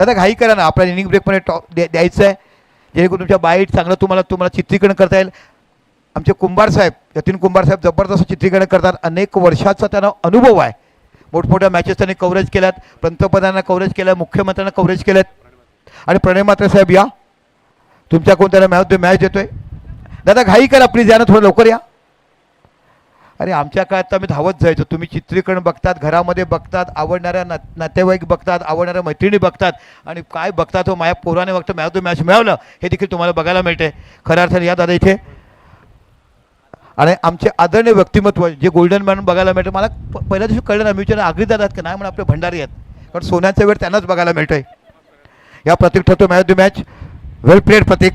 दादा घाई करा ना, आपल्या इनिंग ब्रेकमध्ये द्यायचं आहे जेणेकरून तुमच्या बाईट चांगलं तुम्हाला चित्रीकरण करता येईल. आमचे कुंभार साहेब, यतीन कुंभार साहेब जबरदस्त चित्रीकरण करतात. अनेक वर्षाचा त्यांना अनुभव आहे. मोठमोठ्या मॅचेस त्यांनी कव्हरेज केल्यात, पंतप्रधानांना कव्हरेज केलं, मुख्यमंत्र्यांना कव्हरेज केल्यात. आणि प्रणय म्हात्रे साहेब या, तुमच्या कोण त्याला मॅच देतोय. दादा घाई करा प्लीज, या ना, थोडं लवकर या. अरे आमच्या काळात तर आम्ही धावत जायचो. तुम्ही चित्रीकरण बघतात, घरामध्ये बघतात, आवडणाऱ्या नातेवाईक बघतात, आवडणाऱ्या मैत्रिणी बघतात, आणि काय बघतात हो माझ्या पोराने वक्त मॅच मिळवलं हे देखील तुम्हाला बघायला मिळते. खऱ्या अर्थाने या दादा इथे. आणि आमचे आदरणीय व्यक्तिमत्व जे गोल्डन मॅन बघायला मिळतं. मला पहिल्या दिवशी कळलं ना, मी विचार आगरी दादा आहेत का नाही, म्हणून आपले भंडारी आहेत, कारण सोन्याचा वेळ त्यांनाच बघायला मिळतोय. या प्रतीक ठरतो मॅच वेल प्लेड प्रतीक.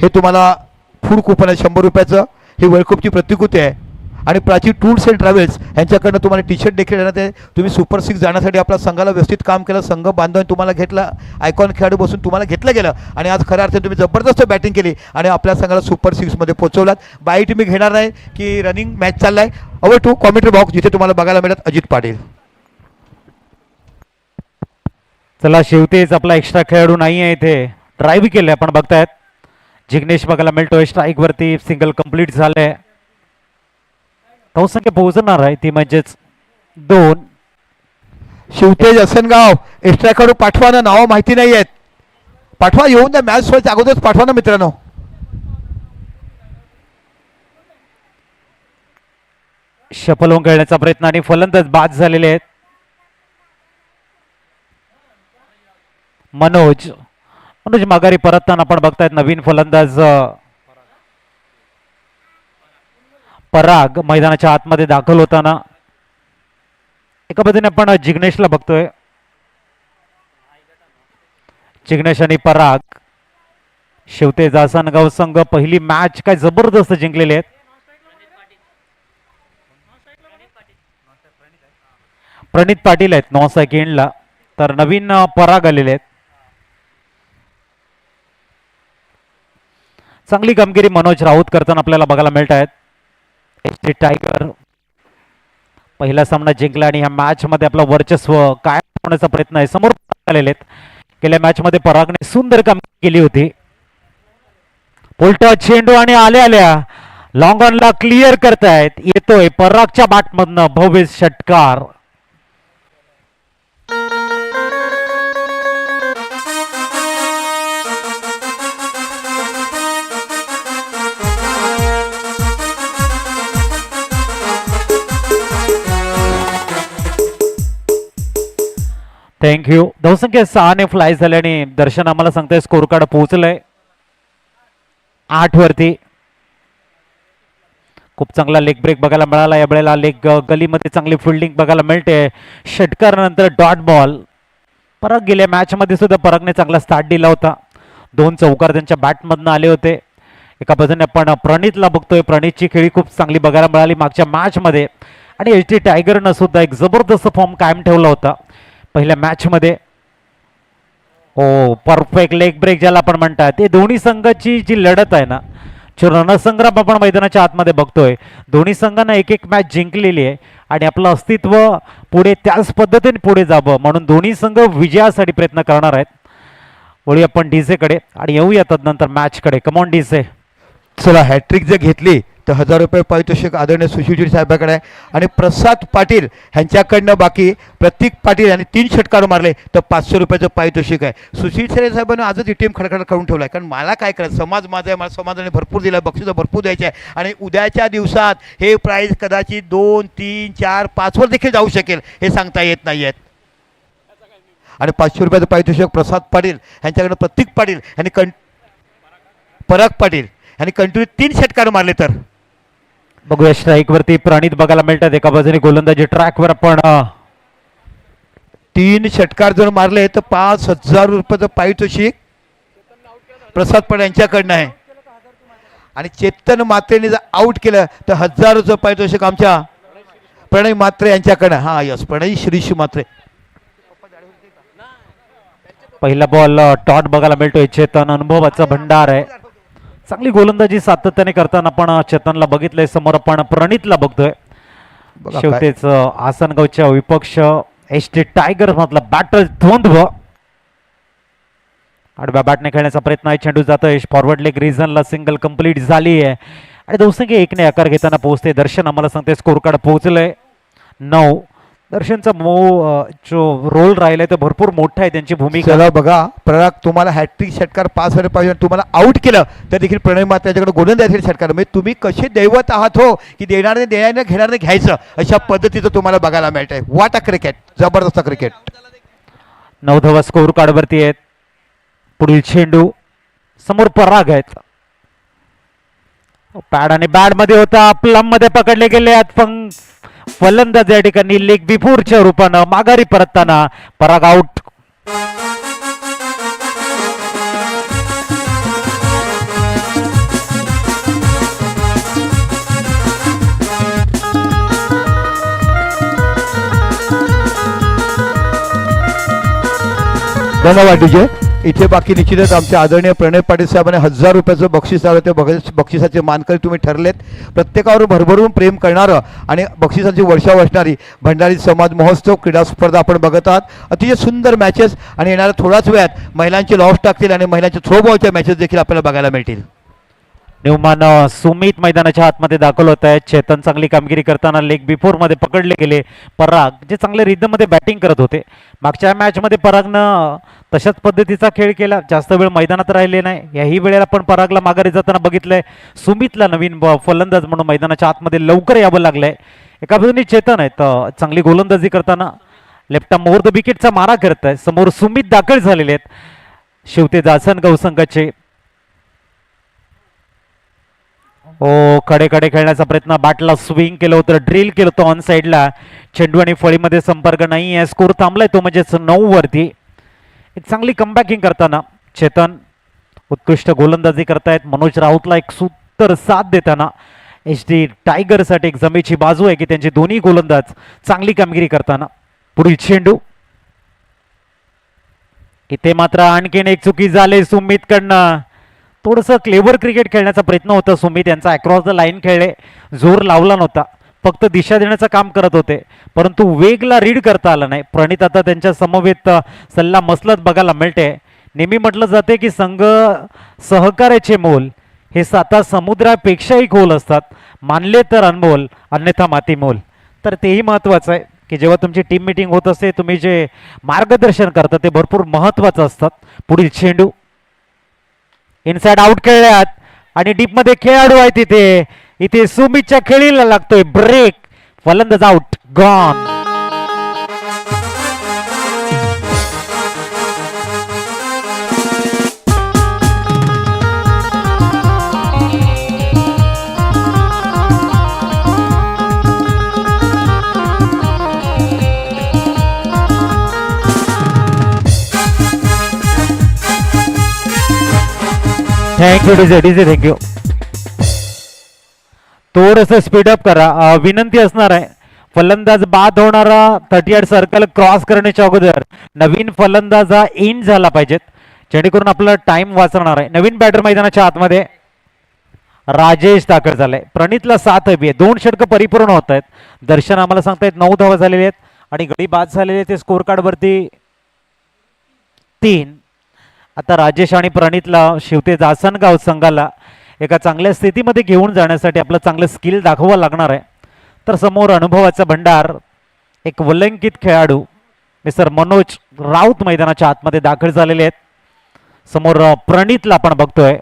हे तुम्हाला फूड कुपन आहे 100 रुपयाचं. ही वर्ल्ड कपची प्रतिकृती आहे. आणि प्राची टूर्स अँड ट्रॅव्हल्स यांच्याकडनं तुम्हाला टी शर्ट देखील देण्यात आहे. तुम्ही सुपर 6 जाण्यासाठी आपल्या संघाला व्यवस्थित काम केलं, संघ बांधून तुम्हाला घेतला, आयकॉन खेळाडू बसून तुम्हाला घेतलं गेलं, आणि आज खऱ्या अर्थाने तुम्ही जबरदस्त बॅटिंग केली आणि आपल्या संघाला सुपर 6मध्ये पोहोचवलात. बाईट मी घेणार नाही की रनिंग मॅच चाललाय. अवर टू कॉमेंट्री बॉक्स जिथे तुम्हाला बघायला मिळत अजित पाटील. चला शेवटीच आपला एक्स्ट्रा खेळाडू नाही आहे इथे, ड्राईव्ह केले आपण बघतायत. जिग्नेश बघायला मिळतोय स्ट्राईक वरती, सिंगल कंप्लीट झालंय. धावसंख्या पोहोचणार आहे ती म्हणजेच 2. शिवतेज असनगाव एक्स्ट्रा खेळाडू पाठवा ना, नावं माहिती नाही आहेत, पाठवा, येऊन द्या मॅच व्हायच्या अगोदरच पाठवा ना मित्रांनो. शफल खेळण्याचा प्रयत्न आणि फलंदाज बाद झालेले आहेत. मनोज माघारी परतताना आपण बघतायत. नवीन फलंदाज पराग मैदानाच्या आतमध्ये दाखल होताना. एका पद्धतीने आपण जिग्नेशला बघतोय. जिग्नेश आणि पराग. शेवटे जासनगाव संघ पहिली मॅच काय जबरदस्त जिंकलेले आहेत. प्रणित पाटील आहेत 9 सेकंडला, तर नवीन पराग आलेले आहेत. चांगली कामगिरी मनोज राऊत करताना आपल्याला बघायला मिळत आहेत. एच टायगर पहिला सामना जिंकला आणि ह्या मॅच मध्ये आपलं वर्चस्व कायम ठेवण्याचा प्रयत्न आहे. समोर आलेले आहेत. गेल्या मॅच मध्ये परागने सुंदर कामगिरी केली होती. उलटा चेंडू आणि आल्या लॉंग ऑनला क्लिअर करतायत. येतोय परागच्या बॅटमधनं भव्य षटकार. थँक्यू. धावसंख्या 6 फ्लाय झाल्याने दर्शन आम्हाला सांगताय स्कोर कार्ड पोहोचलंय 8 वरती. खूप चांगला लेग ब्रेक बघायला मिळाला. या वेळेला लेग गलीमध्ये चांगली फिल्डिंग बघायला मिळते. षटकारानंतर डॉट बॉल. पराग गेल्या मॅच मध्ये सुद्धा परागने चांगला स्टार्ट दिला होता. 2 चौकार त्यांच्या बॅटमधनं आले होते. एका बाजूने आपण प्रणितला बघतोय. प्रणितची खेळी खूप चांगली बघायला मिळाली मागच्या मॅच मध्ये. आणि एच डी टायगरनं सुद्धा एक जबरदस्त फॉर्म कायम ठेवला होता पहिल्या मॅच मध्ये. हो, परफेक्ट लेग ब्रेक ज्याला आपण म्हणतात. ते दोन्ही संघाची जी लढत आहे ना, रणसंग्राम आपण मैदानाच्या आतमध्ये बघतोय. दोन्ही संघांना एक मॅच जिंकलेली आहे आणि आपलं अस्तित्व पुढे त्याच पद्धतीने पुढे जावं म्हणून दोन्ही संघ विजयासाठी प्रयत्न करणार आहेत. वळूया आपण डीसे कडे आणि येऊया तदनंतर मॅच कडे. कमॉन डीसे. चला, हॅट्रिक जर घेतली तर 1000 रुपये पारितोषिक आदरणीय सुशील साहेबांकडे आहे. आणि प्रसाद पाटील ह्यांच्याकडनं बाकी प्रतीक पाटील यांनी 3 षटकार मारले तर 500 रुपयाचं पारितोषिक आहे. सुशील साहेबांनी आजच ही टीम खडखड करून ठेवला आहे. कारण मला काय करायचं, समाज माझा आहे, मला समाजाने भरपूर दिला, बक्षीस भरपूर द्यायचे आहे. आणि उद्याच्या दिवसात हे प्राईज कदाचित 2, 3, 4, 5 वर देखील जाऊ शकेल, हे सांगता येत नाही आहेत. आणि 500 रुपयाचं पारितोषिक प्रसाद पाटील यांच्याकडनं प्रतीक पाटील यांनी पराग पाटील यांनी कंटिन्यू 3 षटकार मारले. तर बघूया स्ट्राईक वरती प्रणित बघायला मिळतात. एका बाजूने गोलंदाजी ट्रॅकवर आपण 3 षटकार जर मारले तर 5000 रुपयाचं पारितोषिक प्रसाद पाटील यांच्याकडनं आहे. आणि चेतन मात्रेने जर आउट केलं तर 1000 पारितोषिक आमच्या प्रणय मात्रे यांच्याकडनं. हा यस, प्रणय श्रीश मात्रे. पहिला बॉल टॉट बघायला मिळतोय. चेतन अनुभवाचा भंडार आहे. चांगली गोलंदाजी सातत्याने करताना आपण चेतनला बघितलंय. समोर आपण प्रणितला बघतोय. शेवटेच आसनगावच्या विपक्ष एच टी टायगर मधला बॅटल द्वंद्व. आडव्या बॅटने खेळण्याचा प्रयत्न आहे. चेंडू जातोय फॉरवर्ड लेग रिजनला. सिंगल कंप्लीट झाली आहे आणि दोनसंख्या एकने आकार घेताना पोहोचते. दर्शन आम्हाला सांगते स्कोर कार्ड पोहोचलंय 9. दर्शनचा जो रोल राहिलाय तो भरपूर मोठा आहे. त्यांची भूमिका. चला बघा पराग, तुम्हाला हॅट्रिक षटकार पास व्हायला पाहिजे. तुम्हाला आउट केलं तर देखील प्रणय मात्र त्याच्याकडे गोलंदाजी षटकार. म्हणजे तुम्ही कसे दैवत आहात हो, की देणारे देण्याने घेणारे घ्यायचं अशा पद्धतीचं तुम्हाला बघायला मिळतंय. वाट क्रिकेट, जबरदस्त क्रिकेट. 9 धावा स्कोर कार्ड वरती आहेत. पुढील चेंडू समोर पराग आहेत. पॅड आणि बॅड मध्ये होता. प्लम मध्ये पकडले गेले आहेत. फलंदाज या ठिकाणी लेग बिफोरच्या रूपानं माघारी परतताना पराग आउट. धन्यवाद डीजे. इथे बाकी निश्चितच आमचे आदरणीय प्रणय पाटील साहेबांनी 1000 रुपयाचं बक्षीस आलं. ते बक्षिसाचे मानकरी तुम्ही ठरलेत. प्रत्येकावर भरभरून प्रेम करणारं आणि बक्षिसाची वर्षा असणारी भंडारी समाज महोत्सव क्रीडा स्पर्धा आपण बघत आहात. अतिशय सुंदर मॅचेस आणि येणाऱ्या थोड्याच वेळात महिलांचे लॉस टाकतील आणि महिलांच्या थ्रोबॉलच्या मॅचेस देखील आपल्याला बघायला मिळतील. न्यूमॅन सुमित मैदानाच्या आतमध्ये दाखल होत आहेत. चेतन चांगली कामगिरी करताना लेग बिफोर मध्ये पकडले गेले. पराग जे चांगले रिदम मध्ये बॅटिंग करत होते. मागच्या मॅच मध्ये परागनं तशाच पद्धतीचा खेळ केला. जास्त वेळ मैदानात राहिले नाही. याही वेळेला पण परागला माघारी जाताना बघितलंय. सुमितला नवीन फलंदाज म्हणून मैदानाच्या आतमध्ये लवकर यावं लागलंय. एका बाजूने चेतन आहेत चांगली गोलंदाजी करताना लेफ्ट मोर द विकेटचा मारा करत आहे. समोर सुमित दाखल झालेले आहेत. शिवते जासनगाव संघाचे. कडे खेळण्याचा प्रयत्न. बॅटला स्विंग केलं होतं, ड्रिल केलं होतं ऑन साईडला. चेंडू आणि फळीमध्ये संपर्क नाही आहे. स्कोर थांबलाय तो म्हणजेच 9 वरती. एक चांगली कमबॅकिंग करताना चेतन उत्कृष्ट गोलंदाजी करतायत. मनोज राऊतला एक सुंदर साथ देताना एच डी टायगरसाठी एक जमेची बाजू आहे की त्यांचे दोन्ही गोलंदाज चांगली कामगिरी करताना. पुढील चेंडू इथे मात्र आणखीन एक चुकी झाली सुमितकडनं. थोडंसं क्लेवर क्रिकेट खेळण्याचा प्रयत्न होता सुमित यांचा. अक्रॉस द लाईन खेळले, जोर लावला नव्हता, फक्त दिशा देण्याचं काम करत होते, परंतु वेगला रीड करता आला नाही. प्रणित आता त्यांच्या समवेत सल्ला मसलत बघायला मिळते. नेहमी म्हटलं जाते की संघ सहकार्याचे मोल हे साता समुद्रापेक्षाही खोल असतात. मानले तर अनमोल, अन्यथा माती मोल. तर तेही महत्त्वाचं आहे की जेव्हा तुमची टीम मीटिंग होत असते तुम्ही जे मार्गदर्शन करता ते भरपूर महत्त्वाचं असतात. पुढील चेंडू इनसाइड आउट खेळल्यात आणि डीप मध्ये खेळाडू आहे तिथे. इथे सुमितच्या खेळीला लागतोय ब्रेक. फलंदाज out, gone. Thank you DJ thank you. थोडंसं स्पीडअप करा. विनंती असणार आहे फलंदाज बाद होणारा 38 सर्कल क्रॉस करण्याच्या अगोदर नवीन फलंदाज हा इन झाला पाहिजेत, जेणेकरून आपला टाइम वाचणार आहे. नवीन बॅटर मैदानाच्या आतमध्ये राजेश दाखल झालाय. प्रणितला 7 हवी आहे. 2 षटकं परिपूर्ण होत आहेत. दर्शन आम्हाला सांगतायत 9 धावा झालेले आहेत आणि गडी बाद झालेले आहेत. ते स्कोर कार्ड वरती 3. आता राजेश आणि प्रणितला शिवते जासनगाव संघाला एका चांगल्या स्थितीमध्ये घेऊन जाण्यासाठी आपलं चांगलं स्किल दाखवावं लागणार आहे. तर समोर अनुभवाचा भंडार एक वलंकित खेळाडू मिस्टर मनोज राऊत मैदानाच्या आतमध्ये दाखल झालेले आहेत. समोर प्रणितला आपण बघतोय.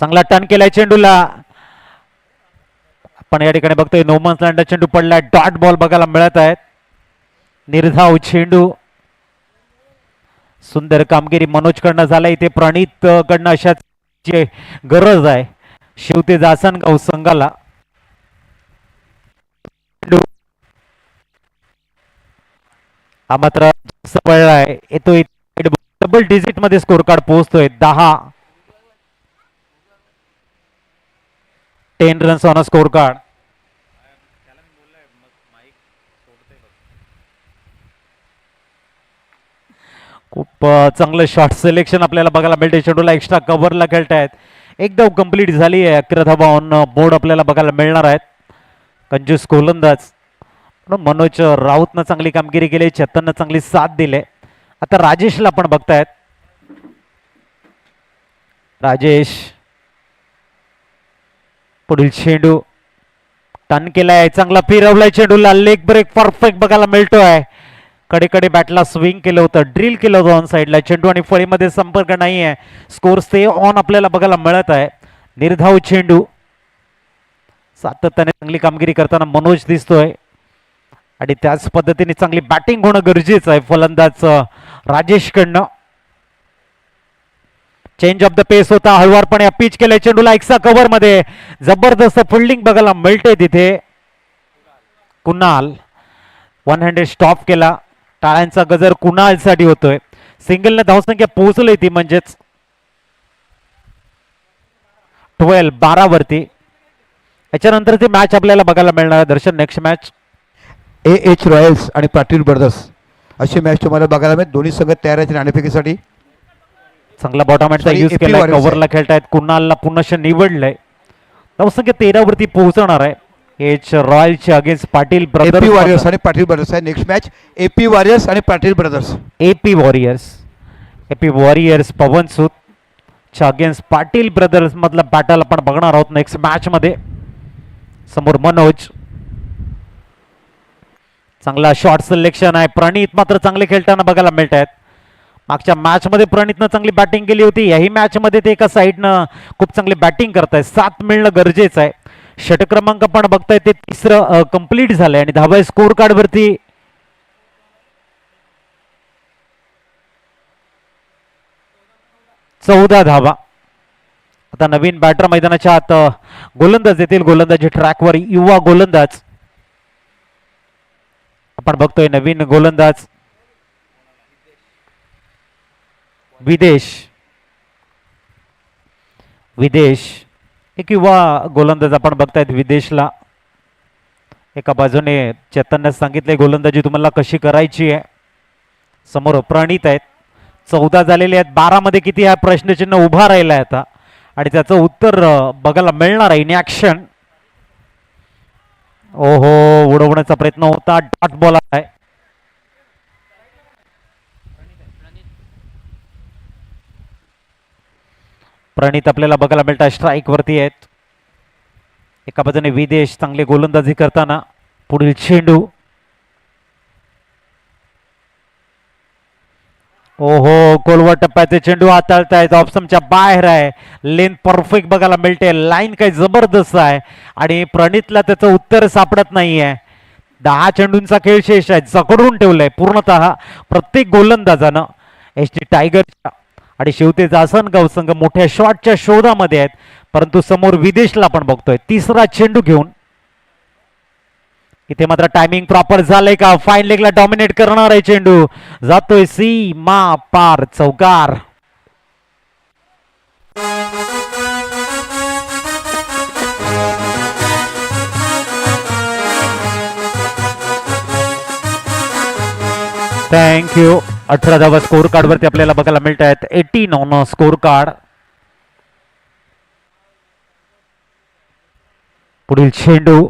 चांगला टर्न केलाय चेंडूला. आपण या ठिकाणी बघतोय नो मन्स लँड चेंडू पडलाय. डॉट बॉल बघायला मिळत आहेत. निर्धाव चेंडू. सुंदर कामगिरी मनोज कडनं झाला. इथे प्रणित कडनं अशाची गरज आहे शिवते जासनगाव संघाला. हा मात्र पडला आहे. येतो डबल डिजिट मध्ये स्कोर कार्ड पोहोचतोय. 10 runs on a score card. खूप चांगलं शॉट सिलेक्शन आपल्याला बघायला मिळते. चेंडूला एक्स्ट्रा कव्हरला खेळतायत. एकदम कंप्लीट झाली आहे. 11 धावा ऑन बोर्ड आपल्याला बघायला मिळणार आहेत. कंजूस गोलंदाज म्हणून मनोज राऊतनं चांगली कामगिरी केली, चेतननं चांगली साथ दिले. आता राजेशला पण बघतायत. राजेश पुढील चेंडू टर्न केलाय, चांगला फिरवलाय चेंडूला, लेग ब्रेक परफेक्ट बघायला मिळतोय. कडे बाटला स्विंग केलं होतं, ड्रिल केलं होतं ऑन साईडला. चेंडू आणि फळीमध्ये संपर्क नाहीये. स्कोर स्टे ऑन आपल्याला बघायला मिळत आहे. निर्धाव चेंडू, सातत्याने चांगली कामगिरी करताना मनोज दिसतोय आणि त्याच पद्धतीने चांगली बॅटिंग होणं गरजेचं आहे फलंदाज राजेश कडनं. चेंज ऑफ द पेस होता, हळवारपणे पिच केलंय चेंडूला एक्स्ट्रा कव्हर मध्ये. जबरदस्त फिल्डिंग बघायला मिळते तिथे. कुणाल वन हँडेड स्टॉप केला. टाळ्यांचा गजर कुणालसाठी होतोय. सिंगलने धावसंख्या पोहोचली ती म्हणजेच 12 वरती. याच्यानंतर ती मॅच आपल्याला बघायला मिळणार आहे दर्शन. नेक्स्ट मॅच AH रॉयल्स आणि पाटील ब्रदर्स अशी मॅच तुम्हाला बघायला मिळेल. दोन्ही संघ तयार आहेत नाणेफेकीसाठी. चांगला बॉटमॅटचा Sorry, यूज AP केला. Warriors कव्हरला खेळतायत. कुणालला पुनश्च निवडलंय. धावसंख्या 13 वरती पोहोचणार आहे. एच रॉयल्सचे against Patil AP brothers. Warriors आणि पाटील ब्रदर्स आहे नेक्स्ट मॅच. AP वॉरियर्स आणि Patil brothers. AP warriors Pavan Sood च्या अगेन्स्ट पाटील ब्रदर्स मधला बॅटल आपण बघणार आहोत नेक्स्ट मॅच मध्ये. समोर मनोज, चांगला शॉट सिलेक्शन आहे. प्रणित मात्र चांगले खेळताना बघायला मिळत आहेत. मागच्या मॅच मध्ये प्रणितनं चांगली बॅटिंग केली होती. याही मॅच मध्ये ते एका साईडनं खूप चांगली बॅटिंग करतायत. 7 मिळणं गरजेचं आहे. षटक क्रमांक आपण बघताय ते 3रं कंप्लीट झालंय आणि 10व्या स्कोर कार्ड वरती 14 धावा. आता नवीन बॅटर मैदानाच्या आत गोलंदाज येतील. गोलंदाजी ट्रॅकवर युवा गोलंदाज आपण बघतोय. नवीन गोलंदाज विदेश एक युवा गोलंदाज आपण बघतायत विदेशला. एका बाजूने चेतनने सांगितले गोलंदाजी तुम्हाला कशी करायची आहे. समोर प्रणित आहेत. 14 झालेले आहेत. 12 मध्ये किती हा प्रश्नचिन्ह उभा राहिला आहे आता आणि त्याचं उत्तर बघायला मिळणार आहे इन ऍक्शन. ओहो, उडवण्याचा प्रयत्न होता. डॉट बॉल आहे. प्रणित आपल्याला बघायला मिळतात स्ट्राईक वरती आहेत. एका बाजूने विदेश चांगले गोलंदाजी करताना. पुढील चेंडू, ओहो, कोलवा टप्प्याचे चेंडू हाताळतायत. ऑप्शनच्या बाहेर आहे. लेन परफेक्ट बघायला मिळते. लाईन काही जबरदस्त आहे आणि प्रणितला त्याचं उत्तर सापडत नाहीये. 10 चेंडूंचा खेळ शेष आहे. जखडून ठेवलाय पूर्णतः प्रत्येक गोलंदाजानं. ST टायगरच्या आणि शेवतेच आसनगाव संघ मोठ्या शॉटच्या शोधामध्ये आहेत. परंतु समोर विदेशला आपण बघतोय 3रा चेंडू घेऊन. इथे मात्र टायमिंग प्रॉपर झालंय का? फाईन लेगला डॉमिनेट करणार आहे चेंडू. जातोय सीमा पार, चौकार. थँक्यू. 18 धावा स्कोर कार्ड वरती आपल्याला बघायला मिळत आहेत. 18 ऑन स्कोर कार्ड. पुढील चेंडू,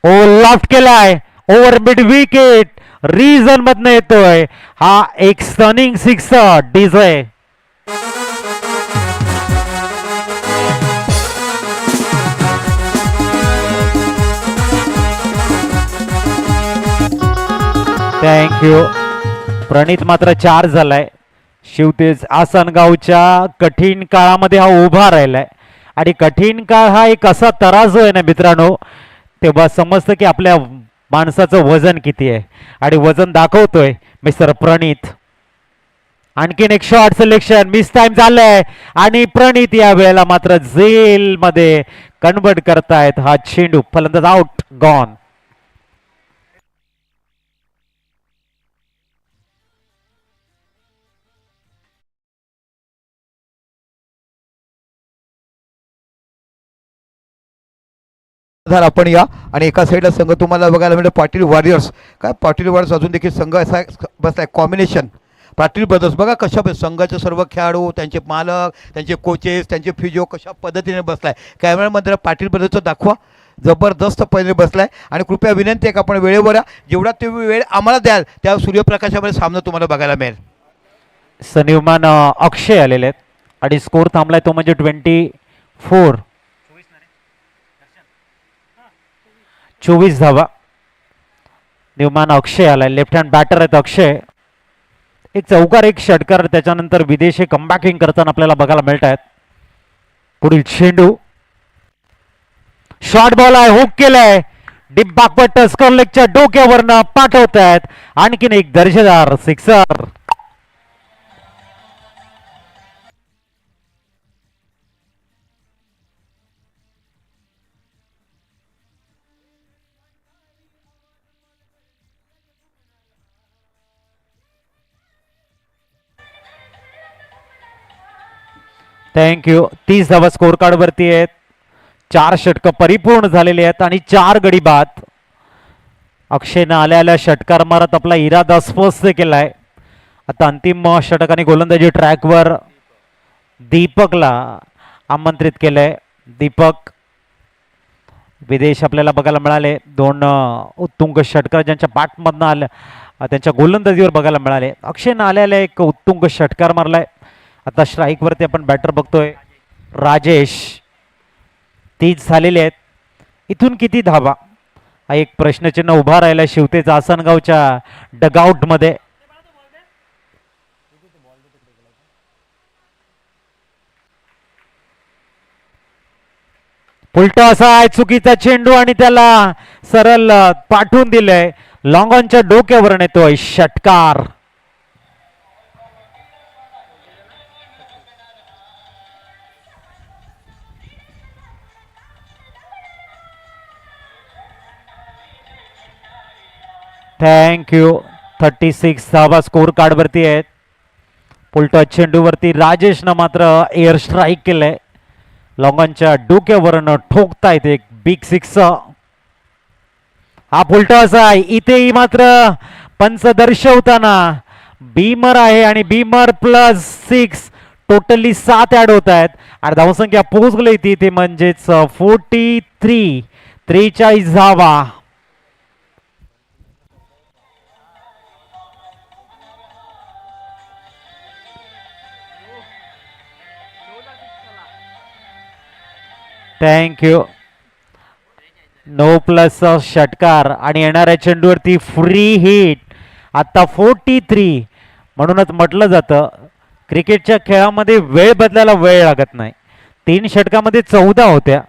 ओ लॉफ्ट केलाय. ओव्हर मिड विकेट रिझन मधनं येतोय. हा एक स्टनिंग सिक्स डीजे. थँक्यू. प्रणित मात्र 4 झालाय. शिवतेज आसनगावच्या कठीण काळामध्ये हा उभा राहिलाय आणि कठीण काळ हा एक असा तराजू आहे ना मित्रांनो, तेव्हा समजतं की आपल्या माणसाचं वजन किती आहे आणि वजन दाखवतोय मिस्टर प्रणित. आणखीन एक शॉट सिलेक्शन मिस टाइम झालंय आणि प्रणित या वेळेला मात्र जेल मध्ये कन्वर्ट करतायत हा चेंडू. फलंदाज आउट, गॉन. आपण या आणि एका साईडला संघ तुम्हाला बघायला मिळेल पाटील वॉरियर्स. काय पाटील वॉरियर्स अजून देखील संघ असा बसलाय कॉम्बिनेशन. पाटील ब्रदर्स बघा कशा संघाचे सर्व खेळाडू, त्यांचे मालक, त्यांचे कोचेस, त्यांचे फिजिओ कशा पद्धतीने बसलाय. कॅमेरामध्ये पाटील ब्रदर्सचं दाखवा. जबरदस्त पहिले बसलाय आणि कृपया विनंती आहे की आपण वेळेवर या. जेवढा तुम्ही वेळ आम्हाला द्याल त्या सूर्यप्रकाशामध्ये सामना तुम्हाला बघायला मिळेल. सनिवमान अक्षय आलेले आहेत आणि स्कोर थांबलाय तो म्हणजे 24. 24 धावा. निवमान अक्षय आलाय, लेफ्ट हँड बॅटर आहेत अक्षय. एक चौकार एक षटकार, त्याच्यानंतर विदेशी कमबॅकिंग करताना आपल्याला बघायला मिळत आहेत. पुढील चेंडू शॉर्ट बॉल आहे, हुक केलाय, डीप बॅकवर्ड टस्कर लेगच्या डोक्यावरनं पाठवत आहेत. आणखीन एक दर्जेदार सिक्सर. थँक्यू. 30 धावा स्कोर कार्ड वरती आहेत. 4 षटकं परिपूर्ण झालेली आहेत आणि 4 गडी बाद. अक्षयनं आल्या षटकार मारत आपला इरादा स्पष्ट केलाय. आता अंतिम षटक आणि गोलंदाजी ट्रॅकवर दीपकला आमंत्रित केलंय. दीपक विदेश आपल्याला बघायला मिळाले. 2 उत्तुंग षटकार ज्यांच्या पाठमधनं आल्या त्यांच्या गोलंदाजीवर बघायला मिळाले. अक्षयनं आल्याला एक उत्तुंग षटकार मारलाय. आता स्ट्राईक वरती आपण बॅटर बघतोय राजेश. 30 झालेले आहेत. इथून किती धावा हा एक प्रश्नचिन्ह उभा राहिला शिवतेच आसनगावच्या डगआउट मध्ये. उलटा असा आहे चुकीचा चेंडू आणि त्याला सरळ पाठवून दिलंय. लॉंग ऑनच्या डोक्यावर येतोय षटकार. थँक्यू. 36 धावा स्कोर कार्ड वरती आहेत. पुलटा चेंडूवरती राजेशनं मात्र एअर स्ट्राईक केलंय. लॉंगॉनच्या डोक्यावरनं ठोकतायत एक बिग सिक्स. हा पुलटा असा आहे. इथेही मात्र पंच दर्शवताना बीमर आहे आणि बीमर प्लस 6 टोटली 7 ऍड होत आहेत आणि धावसंख्या पोहोचली ती म्हणजेच 43. 43 धावा. थँक्यू. 9 प्लस षटकार आणि येणाऱ्या चेंडूवरती फ्री हिट. आता 43. म्हणूनच म्हटलं जातं क्रिकेटच्या खेळामध्ये वेळ बदलायला वेळ लागत नाही. 3 षटकामध्ये 14 होत्या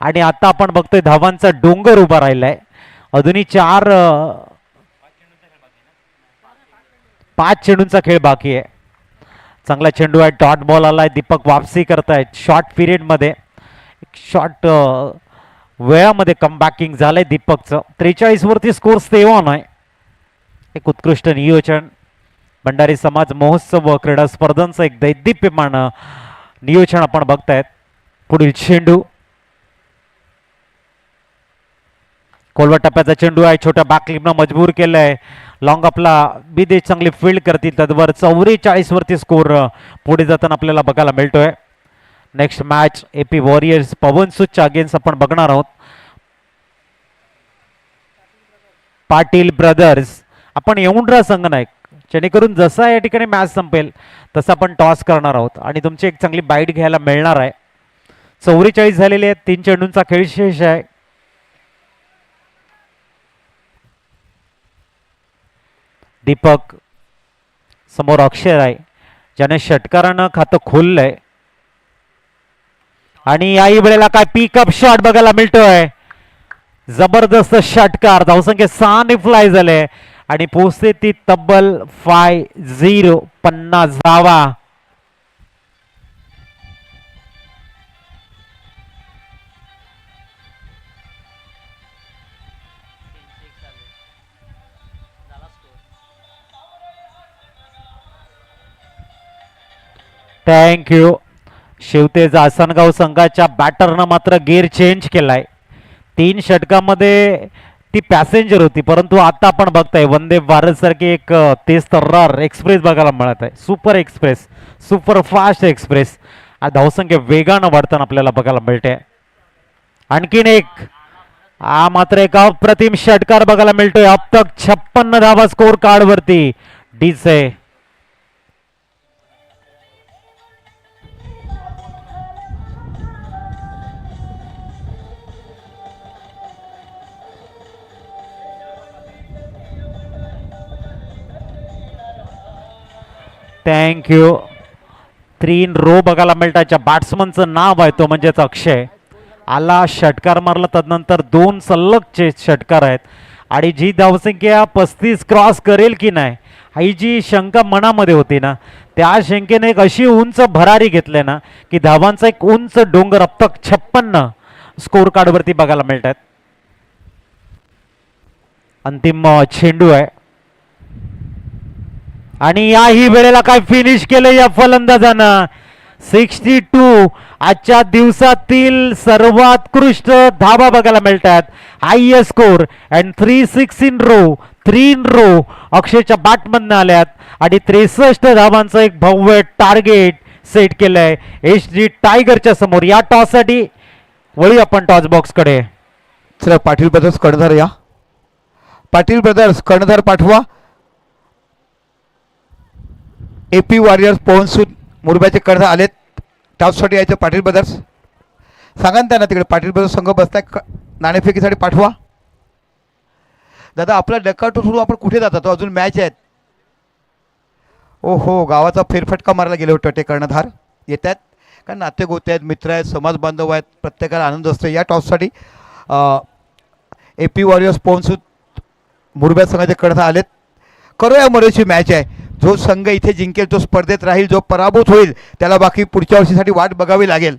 आणि आता आपण बघतोय धावांचा डोंगर उभा राहिलाय. अजूनही 5 चेंडूंचा खेळ बाकी आहे. चांगला चेंडू आहे. डॉट बॉल आलाय. दीपक वापसी करतायत शॉर्ट पिरियड मध्ये. शॉर्ट वेळामध्ये कमबॅकिंग झालंय दीपकचं. 43 वरती स्कोर सेव्ह ऑन आहे. एक उत्कृष्ट नियोजन. भंडारी समाज महोत्सव व क्रीडा स्पर्धांचं एक दैदिप्यमान नियोजन आपण बघतायत. पुढील चेंडू खोलवा टप्प्याचा चेंडू आहे. छोट्या बॅकलिपनं मजबूर केलंय. लॉंग आपला विदेश चांगली फील्ड करतील. तद्वर 44 वरती स्कोर पुढे जाताना आपल्याला बघायला मिळतोय. नेक्स्ट मॅच एपी वॉरियर्स पवन सूदच्या अगेन्स्ट आपण बघणार आहोत. पाटील ब्रदर्स. आपण येऊंड्रा संघ नाही, जेणेकरून जसा या ठिकाणी मॅच संपेल तसं आपण टॉस करणार आहोत आणि तुमची एक चांगली बाईट घ्यायला मिळणार आहे. 44 झालेले आहेत. 3 चेंडूंचा खेळ शेष आहे. दीपक समोर अक्षय आहे ज्याने षटकारानं खातं खोललंय आणि याही वेळेला काय पिकअप शॉट बघायला मिळतोय. जबरदस्त षटकार. धावसंख्या 6 फ्लाय झाले आणि पोहोचते ती तब्बल 50. 50 धावा. थँक्यू. शिवतेज आसनगाव संघाच्या बॅटरनं मात्र गेअर चेंज केलाय. 3 षटकामध्ये ती पॅसेंजर होती, परंतु आता आपण बघताय वंदे भारत सारखी एक तेज तर्रार एक्सप्रेस बघायला मिळत आहे. Super express, super fast express. धावसंख्या वेगानं वाढताना आपल्याला बघायला मिळते. आणखीन एक हा मात्र एक अप्रतिम षटकार बघायला मिळतोय. अब तक 56 धावा स्कोर कार्ड वरती डीसे. थँक्यू. 3 रो बघायला मिळतात. बॅट्समनचं नाव आहे तो म्हणजेच अक्षय. आला षटकार मारला, तदनंतर 2 सलगचे षटकार आहेत आणि जी धावसंख्या 35 क्रॉस करेल की नाही ही जी शंका मनामध्ये होती ना, त्या शंकेने एक अशी उंच भरारी घेतली ना की धावांचा एक उंच डोंगर अब तक 56 स्कोर कार्डवरती बघायला मिळतात. अंतिम चेंडू आहे आणि याही वेळेला काय फिनिश केलं या फलंदाजानं. 62 आजच्या दिवसातील सर्वोत्कृष्ट धावा बघायला मिळतात. Highest score and 3-6 in row, 3 in row अक्षयच्या बॅटमधनं आल्यात आणि 63 धावांचं एक भव्य टार्गेट सेट केलंय HD टायगरच्या समोर. या टॉससाठी वळी आपण टॉस बॉक्सकडे. चला पाटील ब्रदर्स कर्णधार या. पाटील ब्रदर्स कर्णधार पाठवा. AP वॉरियर्स पोहनसून मुरब्याचे कर्णधार आलेत. टॉससाठी यायचं पाटील ब्रदर्स. सांगा ना त्यांना तिकडे पाटील ब्रदर्स संघ बसताय. नाणेफेकीसाठी पाठवा. दादा आपला डकाटो सोडून आपण कुठे जाता? तो अजून मॅच आहेत. ओ हो, गावाचा फेरफटका मारायला गेले होते ते कर्णधार. येत आहेत कारण नाते गोते आहेत, मित्र आहेत, समाज बांधव आहेत, प्रत्येकाला आनंद असतो. या टॉससाठी AP वॉरियर्स पोहनसून मुरब्या संघाचे कर्णधार आलेत. करूया मरेची मॅच आहे. जो संघ इथे जिंकेल तो स्पर्धेत राहील, जो पराभूत होईल त्याला बाकी पुढच्या वर्षीसाठी वाट बघावी लागेल.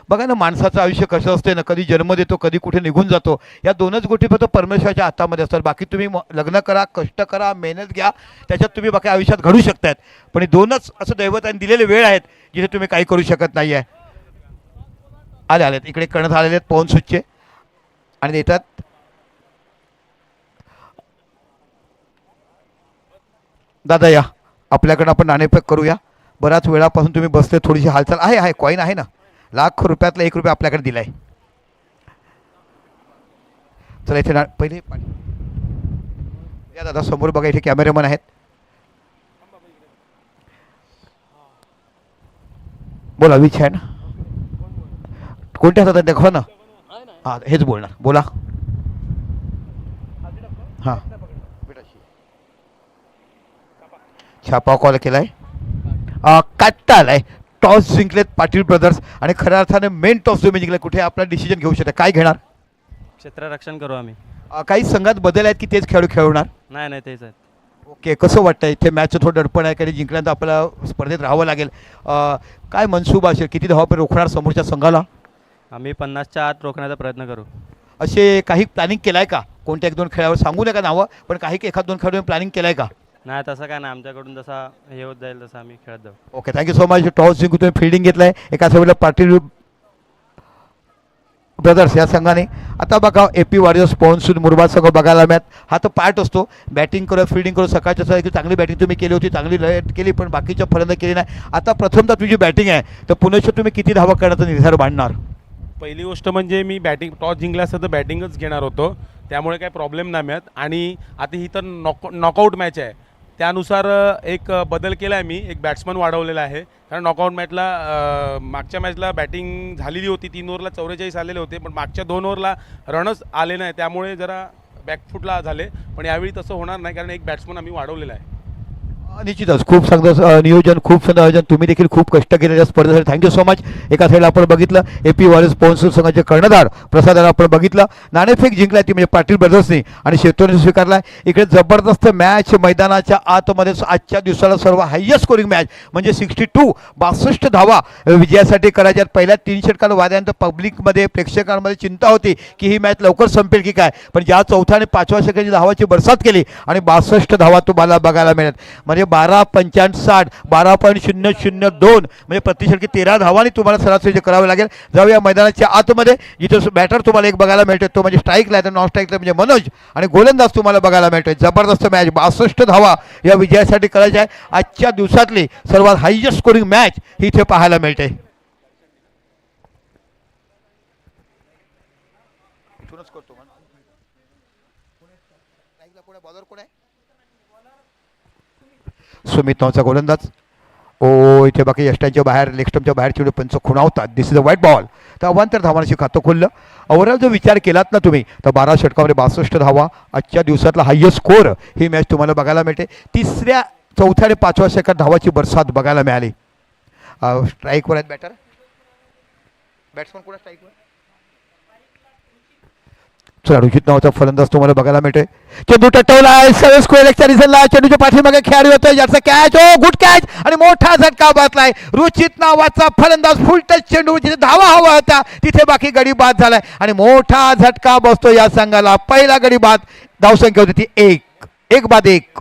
बघा ना माणसाचं आयुष्य कसं असते ना, कधी जन्म देतो, कधी कुठे निघून जातो. या 2च गोष्टी फक्त परमेश्वराच्या हातामध्ये असतात. बाकी तुम्ही लग्न करा, कष्ट करा, मेहनत घ्या, त्याच्यात तुम्ही बाकी आयुष्यात घडू शकतात. पण हे 2च असं दैवताने दिलेले वेळ आहेत जिथे तुम्ही काही करू शकत नाही आहे. आलेत इकडे कर्णधार आलेले आहेत पवन सुच्चे आणि येतात. दादा या आपल्याकडं आपण नाणेफेक करूया. बराच वेळापासून तुम्ही बसले, थोडीशी हालचाल आहे. कॉईन आहे ना, ₹1,00,000 1 रुपया आपल्याकडे दिलाय. चला इथे पहिले या दादा समोर बघा, इथे कॅमेरामन आहेत. बोला विच आहे ना, कोणत्या हातात दाखवा ना. हां हेच बोलणार, बोला. हां छापा कॉल केलाय. काटता आलाय. टॉस जिंकलेत पाटील ब्रदर्स आणि खऱ्या अर्थाने मेन टॉस तुम्ही जिंकले. कुठे आपला डिसिजन घेऊ शकता, काय घेणार? क्षेत्ररक्षण करू आम्ही. काही संघात बदल आहेत की तेच खेळू खेळवणार? नाही तेच आहेत. ओके, कसं वाटतं इथे मॅचचं थोडं दडपण आहे कारण जिंकल्यानंतर आपल्याला स्पर्धेत राहावं लागेल. काय मनसुबा असेल, किती धावा रोखणार समोरच्या संघाला? आम्ही 50च्या आत रोखण्याचा प्रयत्न करू. असे काही प्लॅनिंग केलाय का? कोणत्या 1-2 खेळावर सांगू नका नावं, पण काही 1-2 खेळावर प्लॅनिंग केलाय का? नाही तसं काय नाही, आमच्याकडून जसा हे होत जाईल तसं आम्ही खेळत जाऊ. Okay, thank you so much. Toss जिंकून तुम्ही फिल्डिंग घेतलाय. एका साईडला पाटील ब्रदर्स या संघाने. आता बघा AP वॉरियर्स पोहनसून मुरबा संघ बघायला मिळत. हा तर पार्ट असतो, बॅटिंग करू फिल्डिंग करू. सकाळच्या सकाळी चांगली बॅटिंग तुम्ही केली होती, चांगली लय केली, पण बाकीच्या फलंदाज केली नाही. आता प्रथमतः तुझी बॅटिंग आहे, तर पुण्याच्या तुम्ही किती धावा करण्याचा निर्धार मांडणार? पहिली गोष्ट म्हणजे मी बॅटिंग टॉस जिंकला असतं तर बॅटिंगच घेणार होतो, त्यामुळे काही प्रॉब्लेम नाही मिळत. आणि आता ही तर नॉकआउट मॅच आहे, त्यानुसार एक बदल केला आहे मी, एक बॅट्समन वाढवलेला आहे. कारण नॉकआउट मॅचला मागच्या मॅचला बॅटिंग झालेली होती, 3 ओव्हरला 44 आलेले होते, पण मागच्या 2 ओव्हरला रनच आले नाही, त्यामुळे जरा बॅकफुटला झाले. पण यावेळी तसं होणार नाही कारण एक बॅट्समन आम्ही वाढवलेला आहे. निश्चितच खूप चांगलं नियोजन, खूप सुंदर आयोजन. तुम्ही देखील खूप कष्ट केले या स्पर्धेसाठी. Thank you so much. एका साईडला आपण बघितलं AP वॉरियर्स पोहनसूर संघाचे कर्णधार प्रसादाला आपण बघितलं. नाणेफेक जिंकलाय ती म्हणजे पाटील ब्रदर्सनी आणि शेतोने स्वीकारलाय. इकडे जबरदस्त मॅच मैदानाच्या आतमध्ये आजच्या दिवसाला सर्व हायएस्ट स्कोरिंग मॅच म्हणजे 62 धावा विजयासाठी करायच्यात. पहिल्या 3 षटकाला वाद्यानंतर पब्लिकमध्ये प्रेक्षकांमध्ये चिंता होती की ही मॅच लवकर संपेल की काय, पण ज्या 4थ्या आणि 5व्या षटकाची धावाची बरसात केली आणि 62 धावा तुम्हाला बघायला मिळत. म्हणजे 12.65 12.002 म्हणजे प्रति षटकी 13 धावांनी तुम्हाला सरासरी करावे लागेल. जाऊया मैदानाच्या आतमध्ये, जिथे बॅटर तुम्हाला एक बघायला मिळतोय तो म्हणजे स्ट्राईकला, तर नॉन स्ट्राईकला म्हणजे मनोज आणि गोलंदाज तुम्हाला बघायला मिळतोय. जबरदस्त मॅच, 62 धावा या विजयासाठी करायच्या आहे. आजच्या दिवसातली सर्वात हायएस्ट स्कोरिंग मॅच ही इथे पाहायला मिळते. सुमित नावचा गोलंदाज. ओ इथे बाकी यष्टांच्या बाहेर लेग स्टंपच्या बाहेर चेंडू पंच खुणावतात. दिस इज अ व्हाईट बॉल. तर अवांतर धावांशी खातं खुललं. ओव्हरऑल जो विचार केलात ना तुम्ही तर 12 षटकामध्ये 62 धावा, आजच्या दिवसातला हायेस्ट स्कोर ही मॅच तुम्हाला बघायला मिळते. तिसऱ्या, चौथ्या आणि 5व्या षटकात धावाची बरसात बघायला मिळाली. स्ट्राईकवर आहेत बॅटर. बॅट्समन कोणा स्ट्राईकवर? चला रुचित नावाचा फलंदाज तुम्हाला बघायला मिळते. चेंडू टटवलाय सर्व स्क्वेअर लेगच्या रिझनला. चेंडूच्या पाठीमागे खेळाडू होतोय ज्याचा कॅच. ओ गुड कॅच आणि मोठा झटका बसलाय. रुचित नावाचा फलंदाज फुल टच चेंडू जिथे धावा हवा होता तिथे बाकी गडी बाद झालाय आणि मोठा झटका बसतो या संघाला. पहिला गडी बाद. धावसंख्या होती ती 1 बाद 1.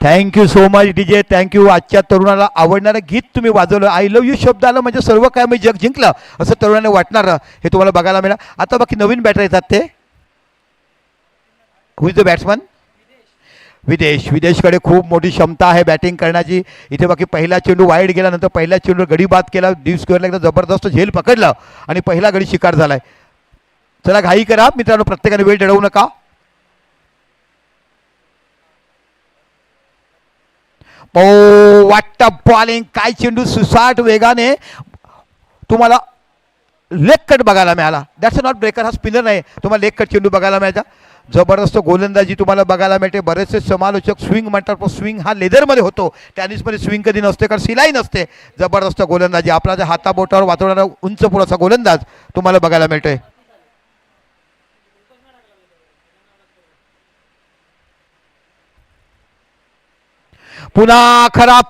Thank you so much DJ. Thank you. आजच्या तरुणाला आवडणारं गीत तुम्ही वाजवलं. आय लव्ह यू शब्द आला म्हणजे सर्व काय मी जग जिंकलं असं तरुणाने वाटणार हे तुम्हाला बघायला मिळालं. आता बाकी नवीन बॅटर येतात ते. हु इज द बॅट्समन? विदेशकडे खूप मोठी क्षमता आहे बॅटिंग करण्याची. इथे बाकी पहिला चेंडू वाईड गेल्यानंतर पहिल्या चेंडूवर गडी बाद केला. डीप स्क्वेअरला एकदा जबरदस्त झेल पकडलं आणि पहिला गडी शिकार झालाय. चला घाई करा मित्रांनो, प्रत्येकाने वेळ दडवू नका. ओ वाटतं बॉलिंग. काय चेंडू सुसाट वेगाने तुम्हाला लेग कट बघायला मिळाला. That's not breaker. हा स्पिनर नाही, तुम्हाला लेग कट चेंडू बघायला मिळाला. जबरदस्त गोलंदाजी तुम्हाला बघायला मिळते. बरेचसे समालोचक स्विंग म्हणतात पण स्विंग हा लेदरमध्ये होतो. टेनिसमध्ये स्विंग कधी नसते कारण सिलाई नसते. जबरदस्त गोलंदाजी. आपला जे हाताबोटावर वाचवणारा उंच पुढाचा गोलंदाज तुम्हाला बघायला मिळतोय. पुन्हा खराब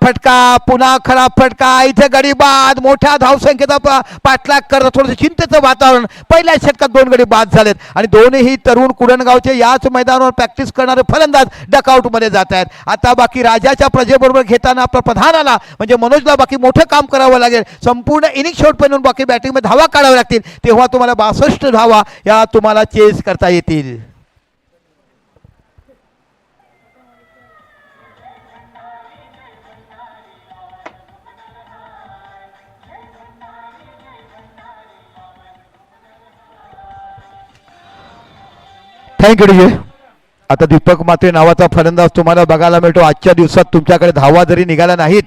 फटका. इथे गडी बाद. मोठ्या धावसंख्येचा पाठलाग करत थोडंसं चिंतेचं वातावरण. पहिल्या षटकात 2 गडी बाद झालेत आणि दोन्ही तरुण कुडणगावचे याच मैदानावर प्रॅक्टिस करणारे फलंदाज डकआउटमध्ये जात आहेत. आता बाकी राजाच्या प्रजेबरोबर घेताना आपला प्रधानाला म्हणजे मनोजला बाकी मोठं काम करावं लागेल. संपूर्ण इनिंग शेवटपर्यंत बाकी बॅटिंगमध्ये धावा काढाव्या लागतील. तेव्हा तुम्हाला 62 धावा या तुम्हाला चेस करता येतील. Thank you DJ. आता दीपक मात्रे नावाचा फलंदाज तुम्हाला बघायला मिळतो. आजच्या दिवसात तुमच्याकडे धावा जरी निघाल्या नाहीत,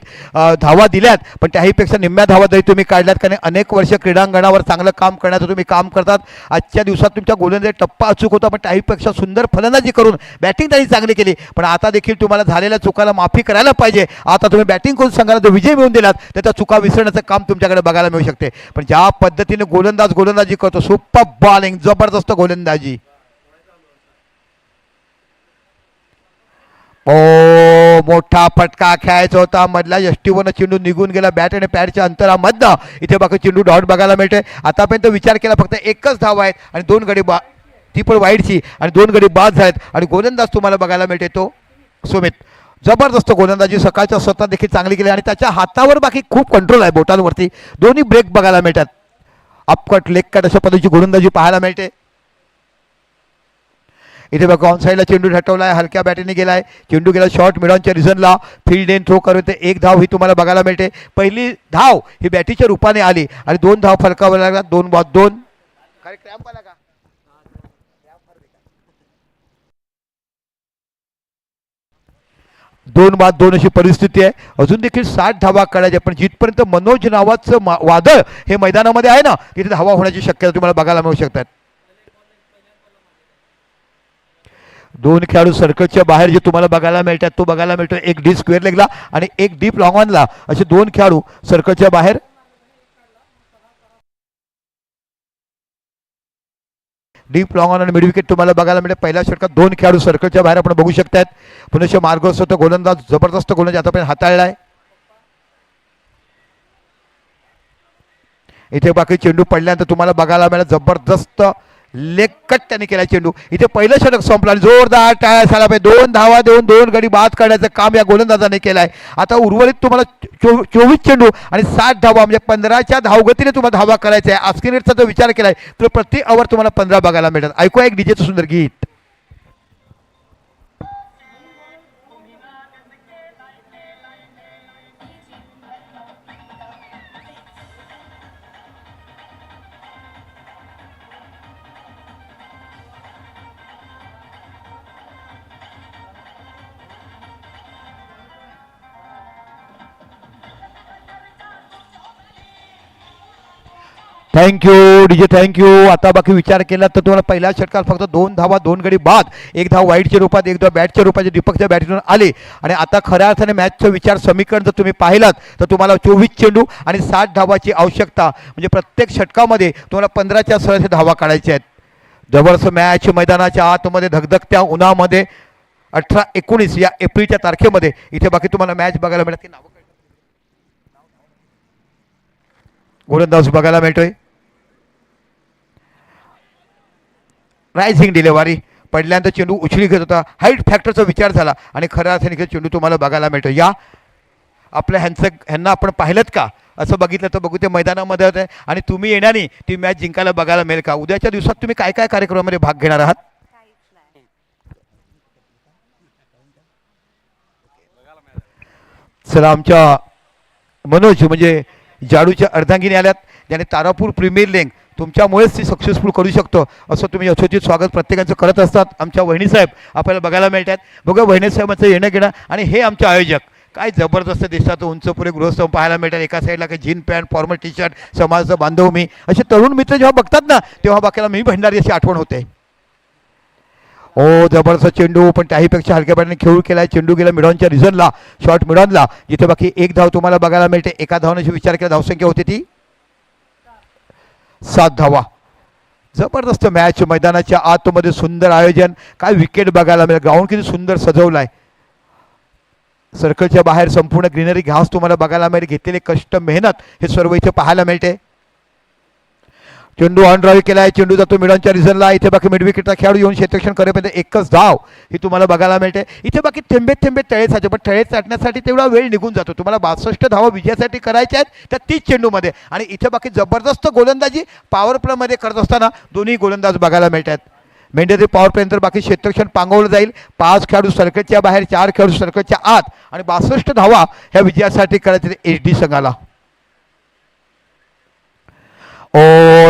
धावा दिल्यात पण त्याहीपेक्षा निम्म्या धावा जरी तुम्ही काढल्यात कारण अनेक वर्ष क्रीडांगणावर चांगलं काम करण्याचं तुम्ही काम करतात. आजच्या दिवसात तुमच्या गोलंदाजी टप्पा अचूक होता पण त्याहीपेक्षा सुंदर फलंदाजी करून बॅटिंग त्यांनी चांगली केली. पण आता देखील तुम्हाला झालेल्या चुकाला माफी करायला पाहिजे. आता तुम्ही बॅटिंग करून संघाला जो विजय मिळवून दिलात त्याच्या चुका विसरण्याचं काम तुमच्याकडे बघायला मिळू शकते. पण ज्या पद्धतीने गोलंदाजी करतो, सुपर बॉलिंग, जबरदस्त गोलंदाजी. ओ मोठा फटका खेळायचा होता. मधल्या यष्टीवरनं चेंडू निघून गेला बॅट आणि पॅडच्या अंतरामधनं. इथे बाकी चेंडू डॉट बघायला मिळते. आतापर्यंत विचार केला फक्त 1च धाव आहेत आणि 2 गडी ती पण वाईडची आणि 2 गडी बाद झालेत आणि गोलंदाज तुम्हाला बघायला मिळते तो सुमित. जबरदस्त गोलंदाजी सकाळच्या स्वतः देखील चांगली केली आणि त्याच्या हातावर बाकी खूप कंट्रोल आहे बोटांवरती. दोन्ही ब्रेक बघायला मिळतात. अपकट लेग कट अशा पद्धतीची गोलंदाजी पाहायला मिळते. इथे बघा ऑन साईडला चेंडू हटवलाय. हलक्या बॅटीने गेलाय. चेंडू गेला शॉर्ट मिडॉनच्या रिझनला. फील्ड एन थ्रो करते. 1 धाव ही तुम्हाला बघायला मिळते. पहिली धाव ही बॅटीच्या रूपाने आली आणि 2 धाव फलकावर लागला. 2 बाद 2. क्रॅम्प आला का? 2 बाद 2 अशी परिस्थिती आहे. अजून देखील 60 धावा काढायच्या पण जिथपर्यंत मनोज नावाचं वादळ हे मैदानामध्ये आहे ना तिथे धावा होण्याची शक्यता तुम्हाला बघायला मिळू शकतात. 2 खेळाडू सर्कलच्या बाहेर जे तुम्हाला बघायला मिळतात तो बघायला मिळतो. एक डीप स्क्वेअर लेगला आणि एक डीप लॉंग ऑनला असे 2 खेळाडू सर्कलच्या बाहेर. डीप लॉंग ऑन आणि मिड विकेट तुम्हाला बघायला मिळते. पहिल्या षटकात 2 खेळाडू सर्कलच्या बाहेर आपण बघू शकतात. पुनश्च मार्गस्थ होतो गोलंदाज. जबरदस्त गोलंदाज आतापर्यंत हाताळलाय. इथे बाकी चेंडू पडल्यानंतर तुम्हाला बघायला मिळाला जबरदस्त लेग कट त्यांनी केला चेंडू. इथे पहिलं षटक संपलं आणि जोरदार टाळ्या झाला पाहिजे. 2 धावा देऊन 2 गडी बाद काढण्याचं काम या गोलंदाजाने केलं आहे. आता उर्वरित तुम्हाला 24 चेंडू आणि 60 धावा म्हणजे 15च्या धावगतीने तुम्हाला धावा करायचा आहे. ऑस्किनेटचा जो विचार केला आहे तर प्रति ओव्हर तुम्हाला 15 बघायला मिळतात. ऐकूया एक डीजेचं सुंदर गीत. Thank you DJ thank you. आता बाकी विचार केला तर तुम्हाला पहिल्या षटकात फक्त 2 धावा 2 गडी बाद, 1 धाव वाईटच्या रूपात 1 धाव बॅटच्या रूपात दीपकच्या बॅटरीतून आले. आणि आता खऱ्या अर्थाने मॅचचं विचार समीकरण जर तुम्ही पाहिलात तर तुम्हाला 24 चेंडू आणि 60 धावाची आवश्यकता म्हणजे प्रत्येक षटकामध्ये तुम्हाला 15च्या सहज धावा काढायच्या आहेत. जबरदस्त मॅच मैदानाच्या आतमध्ये धगधगत्या उन्हामध्ये 18-19 या एप्रिलच्या तारखेमध्ये इथे बाकी तुम्हाला मॅच बघायला मिळते. गोलंदाज बघायला मिळतोय. रायझिंग डिलेवरी पडल्यानंतर चेंडू उचली घेत होता. हाईट फॅक्टरचा विचार झाला आणि खऱ्या अर्थाने चेंडू तुम्हाला बघायला मिळतो. या आपल्या ह्यांना आपण पाहिलं का असं बघितलं तर बघू ते मैदानामध्ये होते आणि तुम्ही येण्याने ती मॅच जिंकायला बघायला मिळेल का. उद्याच्या दिवसात तुम्ही काय काय कार्यक्रमामध्ये भाग घेणार आहात. चला आमच्या मनोज म्हणजे जाडूच्या अर्धांगिनी आल्यात ज्याने तारापूर प्रीमियर लीग तुमच्यामुळेच ती सक्सेसफुल करू शकतो असं तुम्ही यथोचित स्वागत प्रत्येकाचं करत असतात. आमच्या वहिनीसाहेब आपल्याला बघायला मिळत आहेत. बघा वहिनीसाहेबांचं येणं घेणं आणि हे आमचे आयोजक काय जबरदस्त दिसतात. उंच पुरे गृहस्थ पाहायला मिळतात. एका साईडला काही jean pant formal T shirt समाजाचा बांधव मी असे तरुण मित्र जेव्हा बघतात ना तेव्हा बाकीला मी भंडारी अशी आठवण होते. ओ जबरदस्त चेंडू पण त्याहीपेक्षा हलक्या बॅटने खेळू केलाय. चेंडू गेला मिडॉनच्या रिझनला शॉर्ट मिडॉनला जिथे बाकी 1 धाव तुम्हाला बघायला मिळते. एका धावण्याची विचार केला धावसंख्या होती ती 7 धावा. जबरदस्त मॅच मैदानाच्या आतमध्ये सुंदर आयोजन. काय विकेट बघायला मिळेल. ग्राउंड किती सुंदर सजवलाय. सर्कलच्या बाहेर संपूर्ण ग्रीनरी घास तुम्हाला बघायला मिळेल. घेतलेले कष्ट मेहनत हे सर्व इथे पाहायला मिळते. चेंडू ऑन ड्राईव्ह केलाय. चेंडू जातो मिडॉनच्या रिझनला. इथे बाकी मिड विकेटचा खेळाडू येऊन क्षेत्ररक्षण करेपर्यंत एकच धाव ही तुम्हाला बघायला मिळते. इथे बाकी थेंबे थेंबे तळे साचे पण तळे चाटण्यासाठी तेवढा वेळ निघून जातो. तुम्हाला 62 धावा विजयासाठी करायच्या आहेत त्या 30 चेंडूमध्ये. आणि इथे बाकी जबरदस्त गोलंदाजी पॉवर प्लेमध्ये करत असताना दोन्ही गोलंदाज बघायला मिळतात. मेंढ्याचे पॉवर प्ले नंतर बाकी क्षेत्ररक्षण पांगवलं जाईल. 5 खेळाडू सर्कलच्या बाहेर 4 खेळाडू सर्कलच्या आत आणि 62 धावा ह्या विजयासाठी करायचे HD संघाला. ओ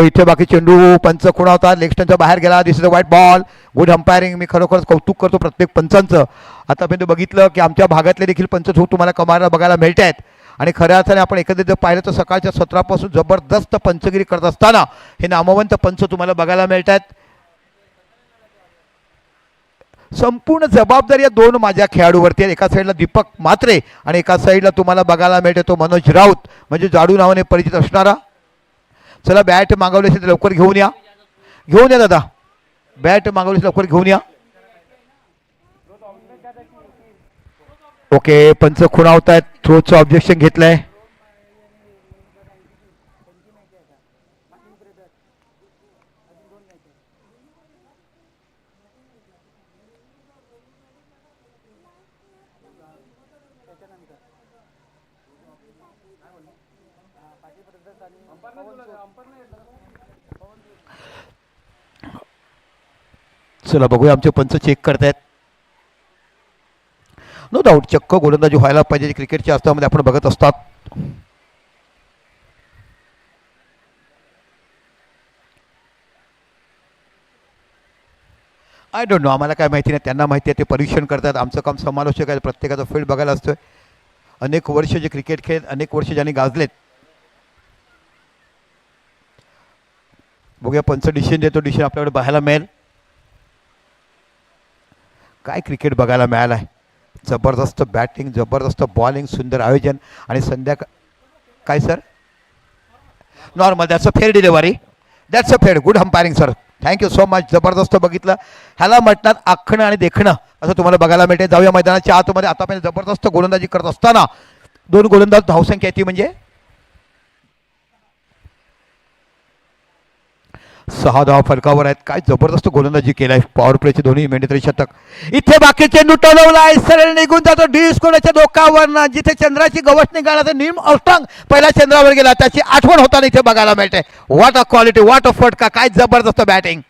इथे बाकी चेंडू पंच खुणा होता. लेग स्टंपच्या बाहेर गेला. This is a white ball. Good umpiring. मी खरोखरच कौतुक करतो प्रत्येक पंचांचं. आतापर्यंत बघितलं की आमच्या भागातले देखील पंच तुम्हाला कमाला बघायला मिळत आहेत. आणि खऱ्या अर्थाने आपण एकत्रित जर पाहिलं तर सकाळच्या सत्रापासून जबरदस्त पंचगिरी करत असताना हे नामवंत पंच तुम्हाला बघायला मिळत आहेत. संपूर्ण जबाबदारी या 2 माझ्या खेळाडूवरती आहे. एका साईडला दीपक म्हात्रे आणि एका साईडला तुम्हाला बघायला मिळते तो मनोज राऊत म्हणजे जाडू नावाने परिचित असणारा. चला बॅट मागवली असेल तर लवकर घेऊन या. घेऊन या दादा. बॅट मागवली लवकर घेऊन या. ओके पंच खुणावत आहेत. थ्रोचं ऑब्जेक्शन घेतलंय. चला बघूया आमचे पंच चेक करतायत. नो डाऊट चक्क गोलंदाजी व्हायला पाहिजे क्रिकेटच्या अस्तामध्ये आपण बघत असतात. आय डोंट नो आम्हाला काय माहिती नाही. त्यांना माहिती आहे. ते परीक्षण करतात. आमचं काम समालोचक आहे. प्रत्येकाचा फील्ड बघायला असतोय. अनेक वर्ष जे क्रिकेट खेळ अनेक वर्ष ज्यांनी गाजलेत. बघूया पंच डिसिजन देतो. डिसिजन आपल्याकडे बघायला मिळेल. काय क्रिकेट बघायला मिळालं आहे. जबरदस्त बॅटिंग जबरदस्त बॉलिंग सुंदर आयोजन आणि संध्याकाळ काय sir normal that's a fair delivery. That's a fair good umpiring sir. Thank you so much. जबरदस्त बघितलं. ह्याला म्हटणार आखणं आणि देखणं असं तुम्हाला बघायला मिळते. जाऊया मैदानाच्या आतमध्ये. आतापर्यंत जबरदस्त गोलंदाजी करत असताना 2 गोलंदाज धावसंख्या ती म्हणजे 6 धावा फरकावर आहेत. काय जबरदस्त गोलंदाजी केलाय पॉवर प्लेचे दोन्ही मेंढेतरी शतक. इथे बाकी चेंडू टोलवलाय, सरळ निघून जातो डिस कोणाच्या डोकावरनं. जिथे चंद्राची गवस निघाला निम अष्टांग पहिला चंद्रावर गेला, त्याची आठवण होताना इथे बघायला मिळते. What a quality, what a फटका, काय जबरदस्त बॅटिंग.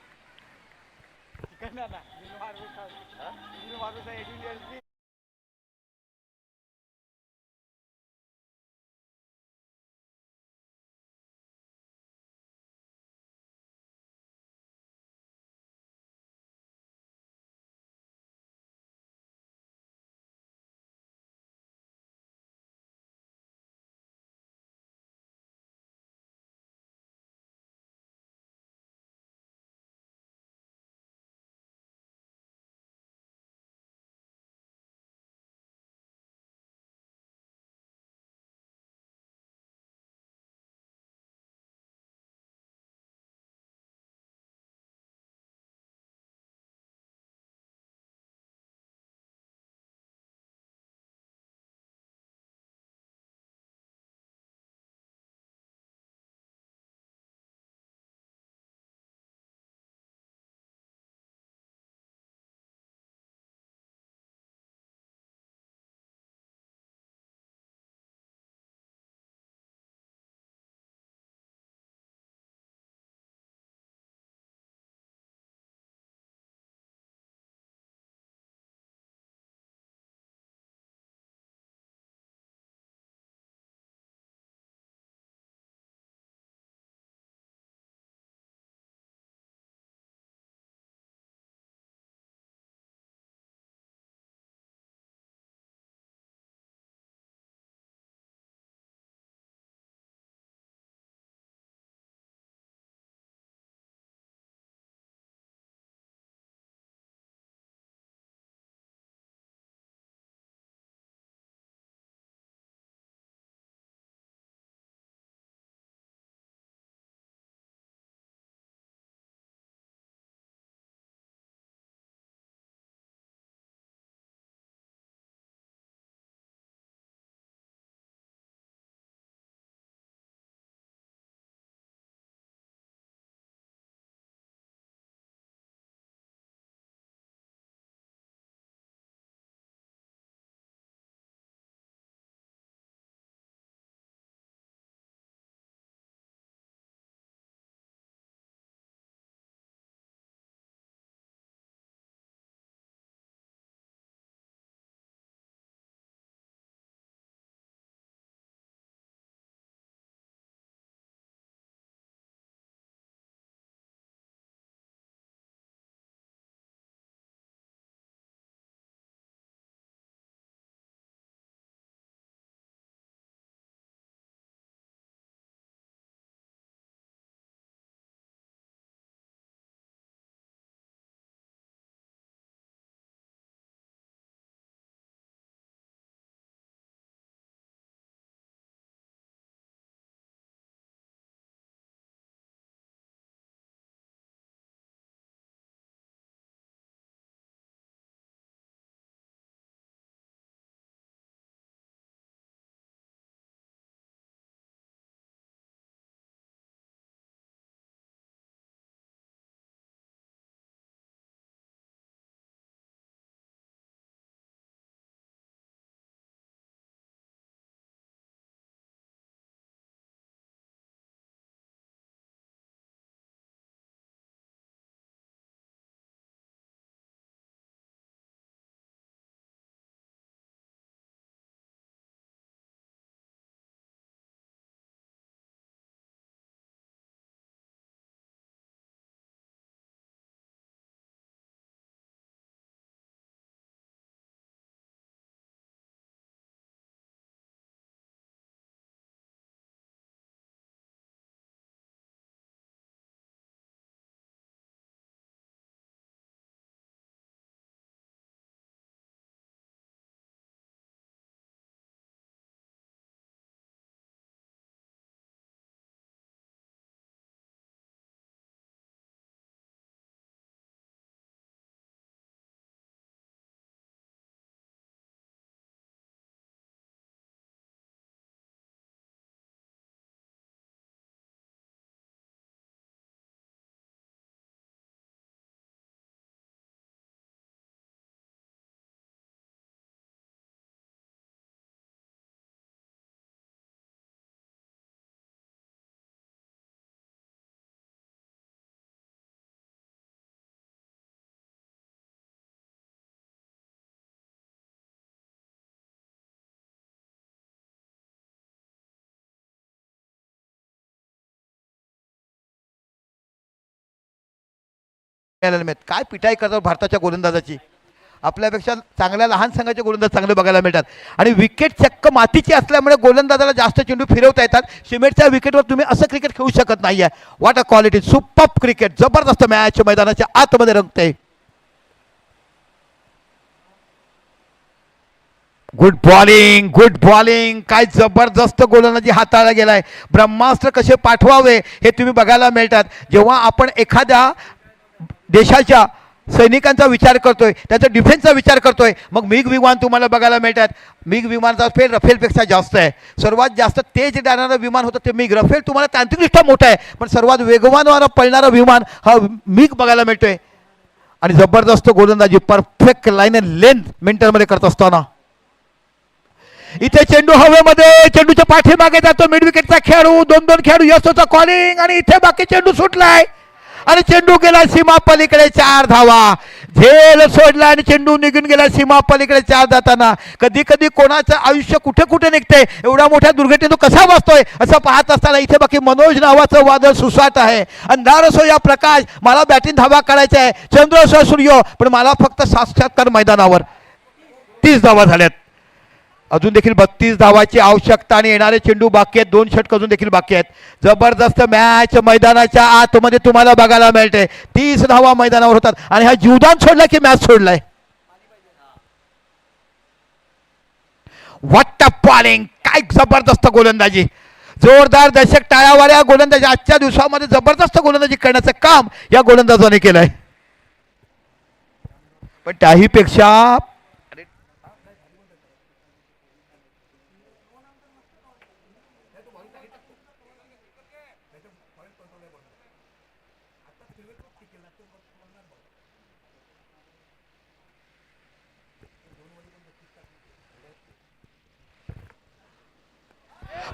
मिळालेले नाहीत. काय पिटाई करतात भारताच्या गोलंदाजाची. आपल्यापेक्षा चांगल्या लहान संघाचे गोलंदाज चांगले बघायला मिळतात आणि विकेट चक्क मातीची असल्यामुळे गोलंदाजाला जास्त चेंडू फिरवता येतात. सिमेंटच्या विकेटवर तुम्ही असं क्रिकेट खेळू शकत नाही आहे. What a quality, super cricket, जबरदस्त मॅच मैदानाच्या आतमध्ये रंगते. गुड बॉलिंग, काय जबरदस्त गोलंदाजी हाताळला गेलाय. ब्रह्मास्त्र कसे पाठवावे हे तुम्ही बघायला मिळतात. जेव्हा आपण एखाद्या देशाच्या सैनिकांचा विचार करतोय, त्याचा डिफेन्सचा विचार करतोय, मग मिग विमान तुम्हाला बघायला मिळतात. मिग विमानाचा फेल रफेलपेक्षा जास्त आहे. सर्वात जास्त तेज जाणारं विमान होतं ते मिग. रफेल तुम्हाला तांत्रिकदृष्ट्या मोठं आहे, पण सर्वात वेगवान पळणारं विमान हा मिग बघायला मिळतोय. आणि जबरदस्त गोलंदाजी, परफेक्ट लाईन अँड लेंथ मेंटलमध्ये करत असताना इथे चेंडू हवेमध्ये, चेंडूच्या पाठीमागे जातो मिड विकेटचा खेळाडू, 2-2 खेळाडू, यशोचा कॉलिंग आणि इथे बाकी चेंडू सुटलाय आणि चेंडू गेला सीमा पलीकडे. 4 धावा, झेल सोडला आणि चेंडू निघून गेला सीमा पलीकडे 4 जाताना. कधी कधी कोणाचं आयुष्य कुठे कुठे निघते, एवढ्या मोठ्या दुर्घटनेतून कसा वाचतोय असं पाहत असताना इथे बाकी मनोज नावाचं वादळ सुसाट आहे. अंधार असो या प्रकाश, मला बॅटिंग धावा काढायचा आहे, चंद्र असो सूर्य, पण मला फक्त साक्षात्कार मैदानावर. 30 धावा झाल्यात. अजून देखील 32 धावाची आवश्यकता आणि येणारे चेंडू बाकी आहेत. 2 षटक अजून देखील बाकी आहेत. जबरदस्त मॅच मैदानाच्या आतमध्ये तुम्हाला बघायला मिळते. 30 धावा मैदानावर होतात आणि हा जीवदान सोडला की मॅच सोडलाय. व्हॉट अ बॉलिंग, काय जबरदस्त गोलंदाजी, जोरदार दर्शक टाळ्यावाल्या गोलंदाजी. आजच्या दिवसामध्ये जबरदस्त गोलंदाजी करण्याचं काम या गोलंदाजाने केलंय. पण त्याहीपेक्षा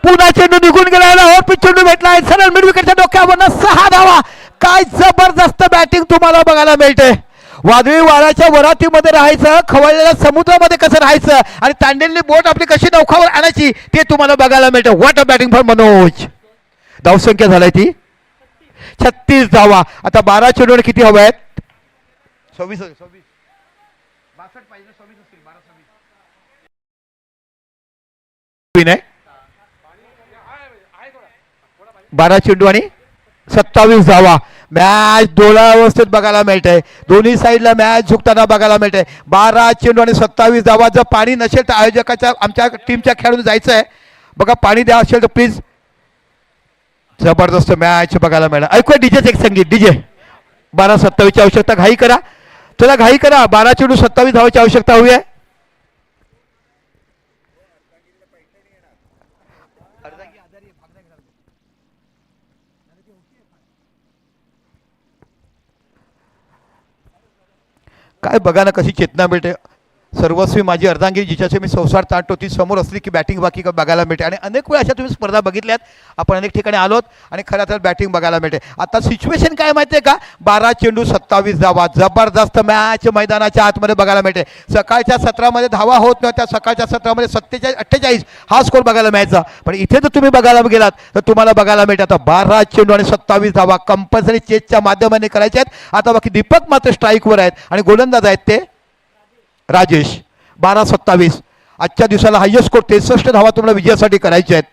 पुन्हा चेंडू निघून गेला, चेंडू भेटलाय सरळ मिड विकेटच्या डोक्यावर 6 धावा. काय जबरदस्त बॅटिंग तुम्हाला बघायला मिळते. वादळी वाऱ्याच्या वरातीमध्ये राहायचं, खवळलेल्या समुद्रामध्ये कसं राहायचं आणि तांडेलनी बोट आपली कशी नौकावर आणायची ते तुम्हाला बघायला मिळतं. What a batting for Manoj. धावसंख्या झालाय ती 36 धावा. आता 12 चेंडूवर किती हव्या आहेत? 26 पाहिजे, 12 चेंडू आणि 27 धावा. मॅच डोळ्यावस्थेत बघायला मिळते. दोन्ही साईडला मॅच झुकताना बघायला मिळते. 12 चेंडू आणि 27 धावा. जर पाणी नसेल तर आयोजकाच्या आमच्या टीमच्या खेळाडून जायचं आहे बघा. पाणी द्या असेल तर प्लीज. जबरदस्त मॅच बघायला मिळाला. ऐकूया डीजेच एक संगीत. डीजे 12:27 ची आवश्यकता. घाई करा, चला घाई करा. 12 चेंडू 27 धावाची आवश्यकता हवी आहे. काय बघा ना कशी चेतना मिळते. सर्वस्वी माझी अर्धांगिनी जिच्याचे मी संसार ताणतो ती समोर असली की बॅटिंग बाकी बघायला मिळते. आणि अनेक वेळा अशा तुम्ही स्पर्धा बघितल्यात, आपण अनेक ठिकाणी आलोत आणि खरं तर बॅटिंग बघायला मिळते. आता सिच्युएशन काय माहिती आहे का? 12 चेंडू 27 धावा. जबरदस्त मॅच मैदानाच्या आतमध्ये बघायला मिळते. सकाळच्या सत्रामध्ये धावा होत नव्हत्या, त्या सकाळच्या सत्रामध्ये 47-48 हा स्कोर बघायला मिळायचा. पण इथे जर तुम्ही बघायला गेलात तर तुम्हाला बघायला मिळते आता 12 चेंडू आणि 27 धावा कंपल्सरी चेसच्या माध्यमाने करायचे आहेत. आता बाकी दीपक मात्र स्ट्राईकवर आहेत आणि गोलंदाज आहेत ते राजेश. 12-27. आजच्या दिवसाला हायेस्ट स्कोर 63 धावा तुम्हाला विजयासाठी करायचे आहेत.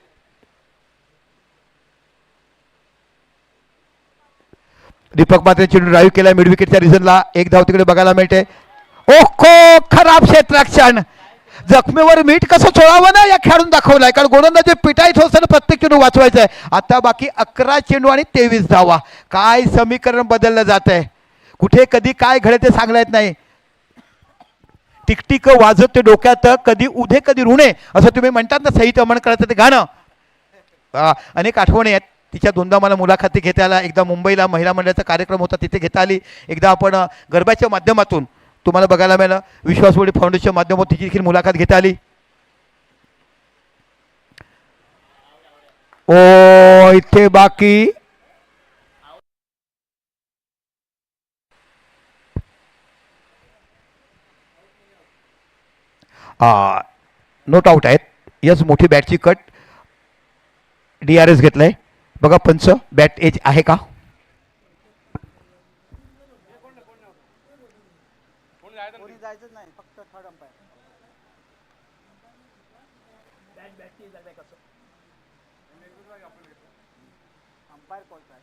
दीपक मात्र चेंडू ड्राईव्ह केला मिड विकेटच्या रिझनला. 1 धाव तिकडे बघायला मिळते. ओखो, खराब क्षेत्ररक्षण. जखमीवर मीठ कसं चोळावं ना या खेळून दाखवलाय. कारण गोलंदाजी पिटाईत होताना प्रत्येक चेंडू वाचवायचा आहे. आता बाकी 11 चेंडू आणि 23 धावा. काय समीकरण बदललं जात आहे. कुठे कधी काय घडे ते सांगता येत नाही. टिकटिक वाजत ते डोक्यात, कधी उधे कधी ऋणे असं तुम्ही म्हणतात ना, सहित अमन करायचं ते गाणं. अनेक आठवणी आहेत. तिच्या 2दा मला मुलाखती घेता आल्या. एकदा मुंबईला महिला मंडळाचा कार्यक्रम होता तिथे घेता आली. एकदा आपण गरबाच्या माध्यमातून तुम्हाला बघायला मिळालं. विश्वासवडी फाउंडेशनच्या माध्यमातून तिची देखील मुलाखत घेता आली. ओ इथे बाकी नोट आउट आहेत. यस, मोठी बॅटची कट. DRS घेतलंय बघा. पंच बॅट एज आहे का? अंपायर कोणता आहे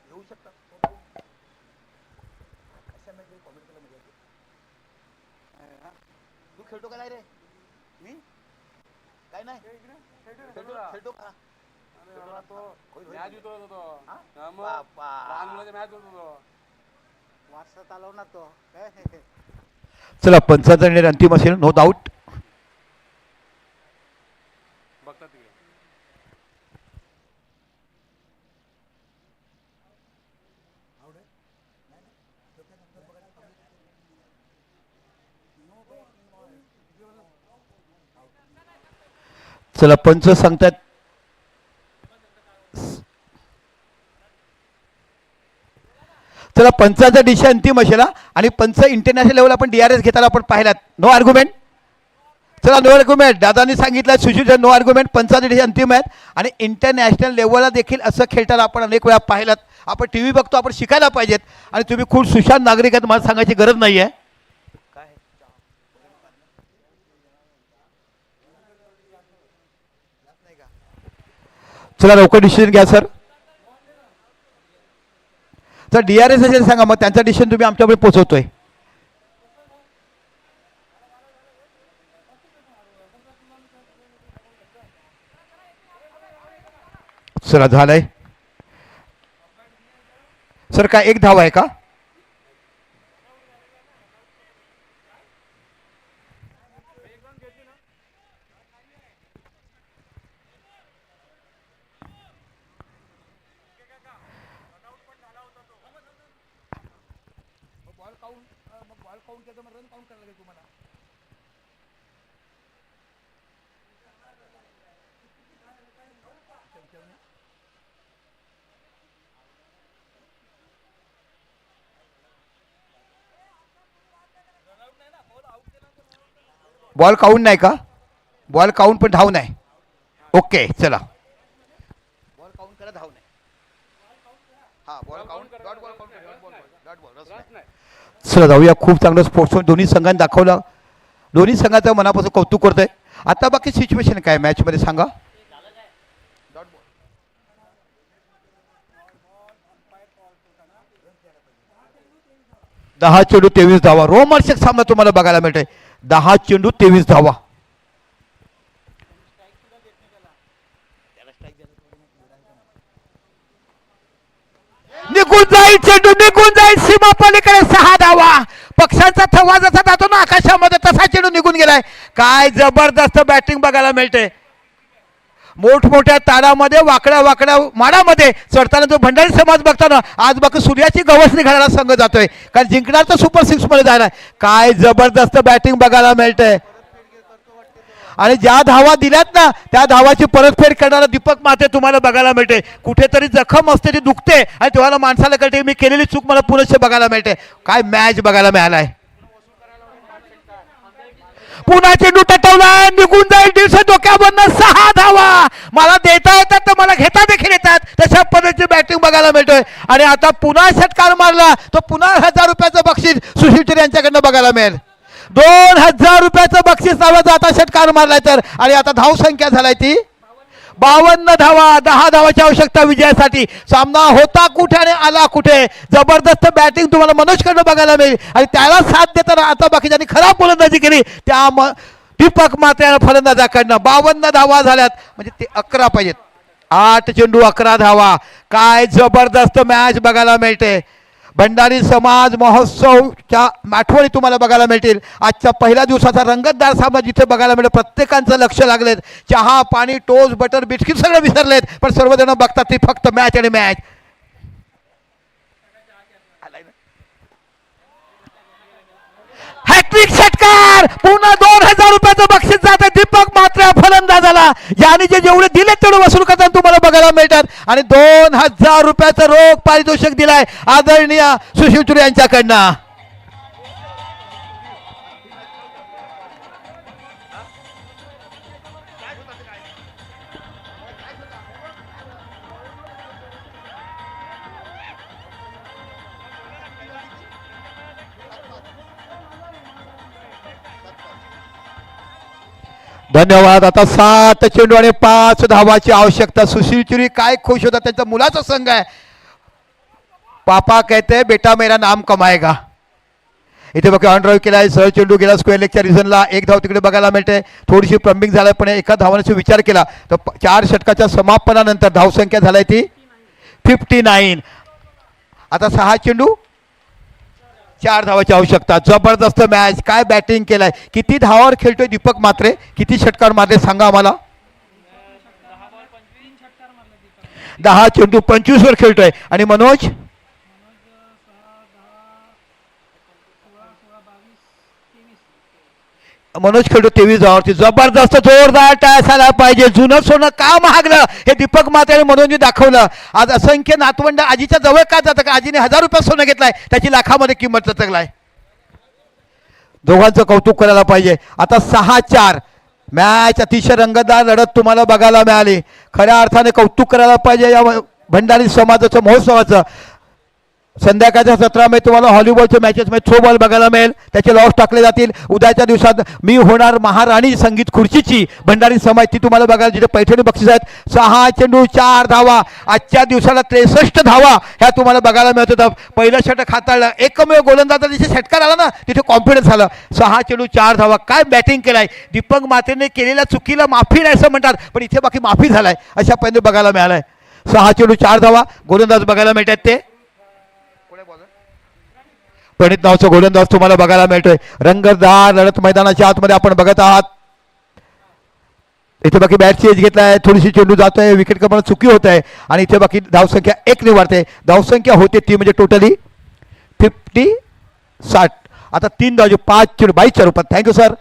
येऊ शकतात कॉमेंट केलं म्हणजे तू खेळतो का नाही रे मी काय नाही खेळतो का चला पंचाचा निर्णय अंतिम असेल नो डाऊट. चला पंच सांगतात चला पंचाचा डिश अंतिम असेल आणि पंच इंटरनॅशनल लेवल आपण DRS घेताना आपण पाहिलात नो आर्ग्युमेंट. चला नो आर्ग्युमेंट दादांनी सांगितलं सुशील नो आर्ग्युमेंट पंचाचा डिश अंतिम आहेत आणि इंटरनॅशनल लेवलला देखील असं खेळताना आपण अनेक वेळा पाहिलात. आपण TV बघतो आपण शिकायला पाहिजेत आणि तुम्ही खूप सुशांत नागरिक आहेत मला सांगायची गरज नाही आहे. चला लवकर डिसिजन घ्या सर. तर DRS असेल सांगा मग त्यांचा डिसिजन तुम्ही आमच्याकडे पोहोचवतोय. चला झालंय सर. काय एक धाव आहे का? बॉल काउंट नाही का? बॉल काउंट पण धाव नाही. ओके चला बॉल काउंट करा धाव नाही. हा ball count dot ball count dot ball. चला जाऊया. खूप चांगलं स्पोर्ट्स दोन्ही संघांनी दाखवलं. दोन्ही संघाचं मनापासून कौतुक करतोय. आता बाकी सिच्युएशन काय मॅच मध्ये सांगा. 10 चेंडू 23 धावा. रोमांचक सामना तुम्हाला बघायला मिळतोय. 10 चेंडू 23 धावा. निघून जाईल चेंडू निघून जाईल सीमा पलीकडे 6 धावा. पक्षांचा थवा जसा जातो ना आकाशामध्ये तसा चेंडू निघून गेलाय. काय जबरदस्त बॅटिंग बघायला मिळते. मोठमोठ्या ताडामध्ये वाकड्या वाकड्या माडामध्ये चढताना जो भंडारी समाज बघताना आज बाकी सूर्याची गवसणी घालायला संघ जातोय कारण जिंकणार तर सुपर 6 मध्ये जाणार. काय जबरदस्त बॅटिंग बघायला मिळते आणि ज्या धावा दिल्यात ना त्या धावाची परतफेड करणारा दीपक माते तुम्हाला बघायला मिळते. कुठेतरी जखम असते ती दुखते आणि तेव्हा माणसाला कळते मी केलेली चूक मला पुनश्च बघायला मिळते. काय मॅच बघायला मिळालाय. पुन्हा चेंडू टटवलाय निघून जाईल दिवस डोक्यावरनं 6 धावा. मला देता येतात तर मला घेता देखील येतात तशा पद्धतीची बॅटिंग बघायला मिळतोय आणि आता पुन्हा षटकार मारला तो पुन्हा 1000 रुपयाचं बक्षीस सुशील चिरे यांच्याकडनं बघायला मिळेल. 2000 रुपयाचं बक्षीस नावाचा आता षटकार मारलाय तर आणि आता धाव संख्या झालाय ती 52 धावा. 10 धावाची आवश्यकता विजयासाठी. सामना होता कुठे आणि आला कुठे. जबरदस्त बॅटिंग तुम्हाला मनोजकडनं बघायला मिळेल आणि त्याला साथ देताना आता बाकीच्यांनी खराब गोलंदाजी केली त्या दीपक मात्रे फलंदाजाकडनं 52 धावा झाल्यात म्हणजे ते 11 पाहिजेत. 8 चेंडू 11 धावा. काय जबरदस्त मॅच बघायला मिळते. भंडारी समाज महोत्सवच्या आठवणी तुम्हाला बघायला मिळतील. आजच्या पहिल्या दिवसाचा रंगतदार सामना जिथे बघायला मिळेल प्रत्येकांचं लक्ष लागलेत. चहा पाणी टोस्ट बटर बिस्किट सगळं विसरलेत पण सर्वजण बघतात ती फक्त मॅच आणि मॅच. हॅट्रिक षटकार. पुन्हा 2000 रुपयाचं बक्षीस जातं दीपक मात्रे फलंदाजाला. याने जे जेवढे दिले तेवढे वसूल करताना तुम्हाला बघायला मिळतात आणि 2000 रुपयाचं रोख पारितोषिक दिलाय आदरणीय सुशील चिरे यांच्याकडनं. धन्यवाद. आता 7 चेंडू आणि 5 धावाची आवश्यकता. सुशील चुरी काय खुश होता, त्यांचा मुलाचा संघ आहे. पापा कहते बेटा मेरा नाम कमाएगा. इथे बघा ऑन ड्राईव्ह केला आहे, सहज चेंडू गेला स्क्वेअर लेगच्या रिझनला. एक धाव तिकडे बघायला मिळते. थोडीशी प्रम्बिंग झालाय, पण एका धावाचा विचार केला तर 4 षटकाच्या समापनानंतर धावसंख्या झालाय ती 59. आता 6 चेंडू 4 धावाची आवश्यकता. जबरदस्त मॅच. काय बॅटिंग केलाय. किती धावावर खेळतोय दीपक म्हात्रे, किती षटकार मारले सांगा आम्हाला. 10 चेंडू 25 वर खेळतोय. आणि मनोज खेळतो 23 धावावरती. जबरदस्त जोरदार टाळ्या झाला पाहिजे. जुनं सोनं का महागलं हे दीपक म्हात्रे आणि मनोजने दाखवलं. आज असंख्य नातवंड आजीच्या जवळ का जातं का, आजीने 1000 रुपये सोनं घेतलाय, त्याची लाखामध्ये किंमत चतकलाय. दोघांचं कौतुक करायला पाहिजे. आता 6-4 मॅच अतिशय रंगतदार लढत तुम्हाला बघायला मिळाली. खऱ्या अर्थाने कौतुक करायला पाहिजे या भंडारी समाजाचं महोत्सवाचं. संध्याकाळच्या सत्रामध्ये तुम्हाला हॉलीबॉलच्या मॅचेसमध्ये थ्रोबॉल बघायला मिळेल, त्याचे लॉस टाकले जातील. उद्याच्या दिवसात मी होणार महाराणी संगीत खुर्चीची भंडारी समाज, ती तुम्हाला बघायला, जिथे पैठणी बक्षीस आहेत. 6 चेंडू 4 धावा. आजच्या दिवसाला 63 धावा ह्या तुम्हाला बघायला मिळत होतं. पहिलं षटक हाताळलं. एकमेव गोलंदाज जिथे षटकार आला ना तिथे कॉन्फिडन्स झालं. 6 चेंडू 4 धावा. काय बॅटिंग केलाय. दीपक म्हात्रेने केलेल्या चुकीला माफी नाही असं म्हणतात, पण इथे बाकी माफी झालाय अशा पद्धतीने बघायला मिळालंय. 6 चेंडू 4 धावा. गोलंदाज बघायला मिळतात ते प्रणित नावचा गोलंदाज तुम्हाला बघायला मिळतोय. रंगतदार लढत मैदानाच्या आतमध्ये आपण बघत आहात. इथे बाकी बॅटची एज घेतलाय, थोडीशी चेंडू जातोय, विकेट कमाल चुकी होत आहे. आणि इथे बाकी धावसंख्या 1 निवारते. धावसंख्या होते ती म्हणजे टोटली 50-60. आता 3 धाव 5 चेंडू 22च्या रूपात. Thank you sir.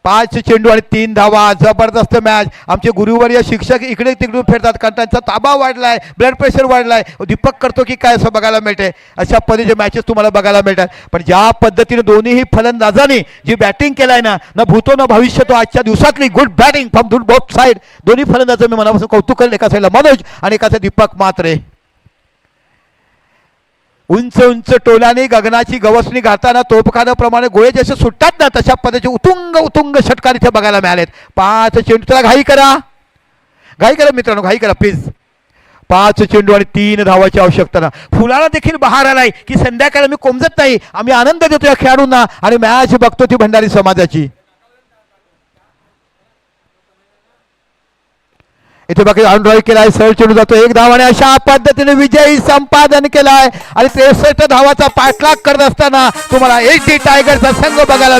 5 चेंडू आणि 3 धावा. जबरदस्त मॅच. आमचे गुरुवर्य शिक्षक इकडे तिकडून फिरतात कारण त्यांचा ताबा वाढलाय, ब्लड प्रेशर वाढलाय. दीपक करतो की काय असं बघायला मिळते. अशा पद्धतीचे मॅचेस तुम्हाला बघायला मिळतात. पण ज्या पद्धतीने दोन्हीही फलंदाजांनी जी बॅटिंग केलाय ना भूतो ना भविष्य, तो आजच्या दिवसातली good batting from both side. दोन्ही फलंदाजांचं मी मनापासून कौतुक करेल. एका साईडला मनोज आणि एका साईड दीपक म्हात्रे. उंच उंच टोलाने गगनाची गवसणी घालताना तोफखानाप्रमाणे गोळे जसे सुटतात ना तशा पद्धतीचे उतुंग षटकार इथे बघायला मिळालेत. 5 चेंडू. त्याला घाई करा मित्रांनो, घाई करा प्लीज. 5 चेंडू आणि 3 धावाची आवश्यकता. ना फुलाला देखील बहार आलाय की संध्याकाळी आम्ही कोमजत नाही, आम्ही आनंद देतो या खेळाडूंना आणि मॅच बघतो ती भंडारी समाजाची. इथे बाकी ऑन ड्राईव्ह केलाय, सरळ चेंडू जातो, 1 धाव आणि अशा पद्धतीने विजयी संपादन केलाय. आणि 63 धावाचा पाठलाग करत असताना तुम्हाला HD टायगरचा संघ बघायला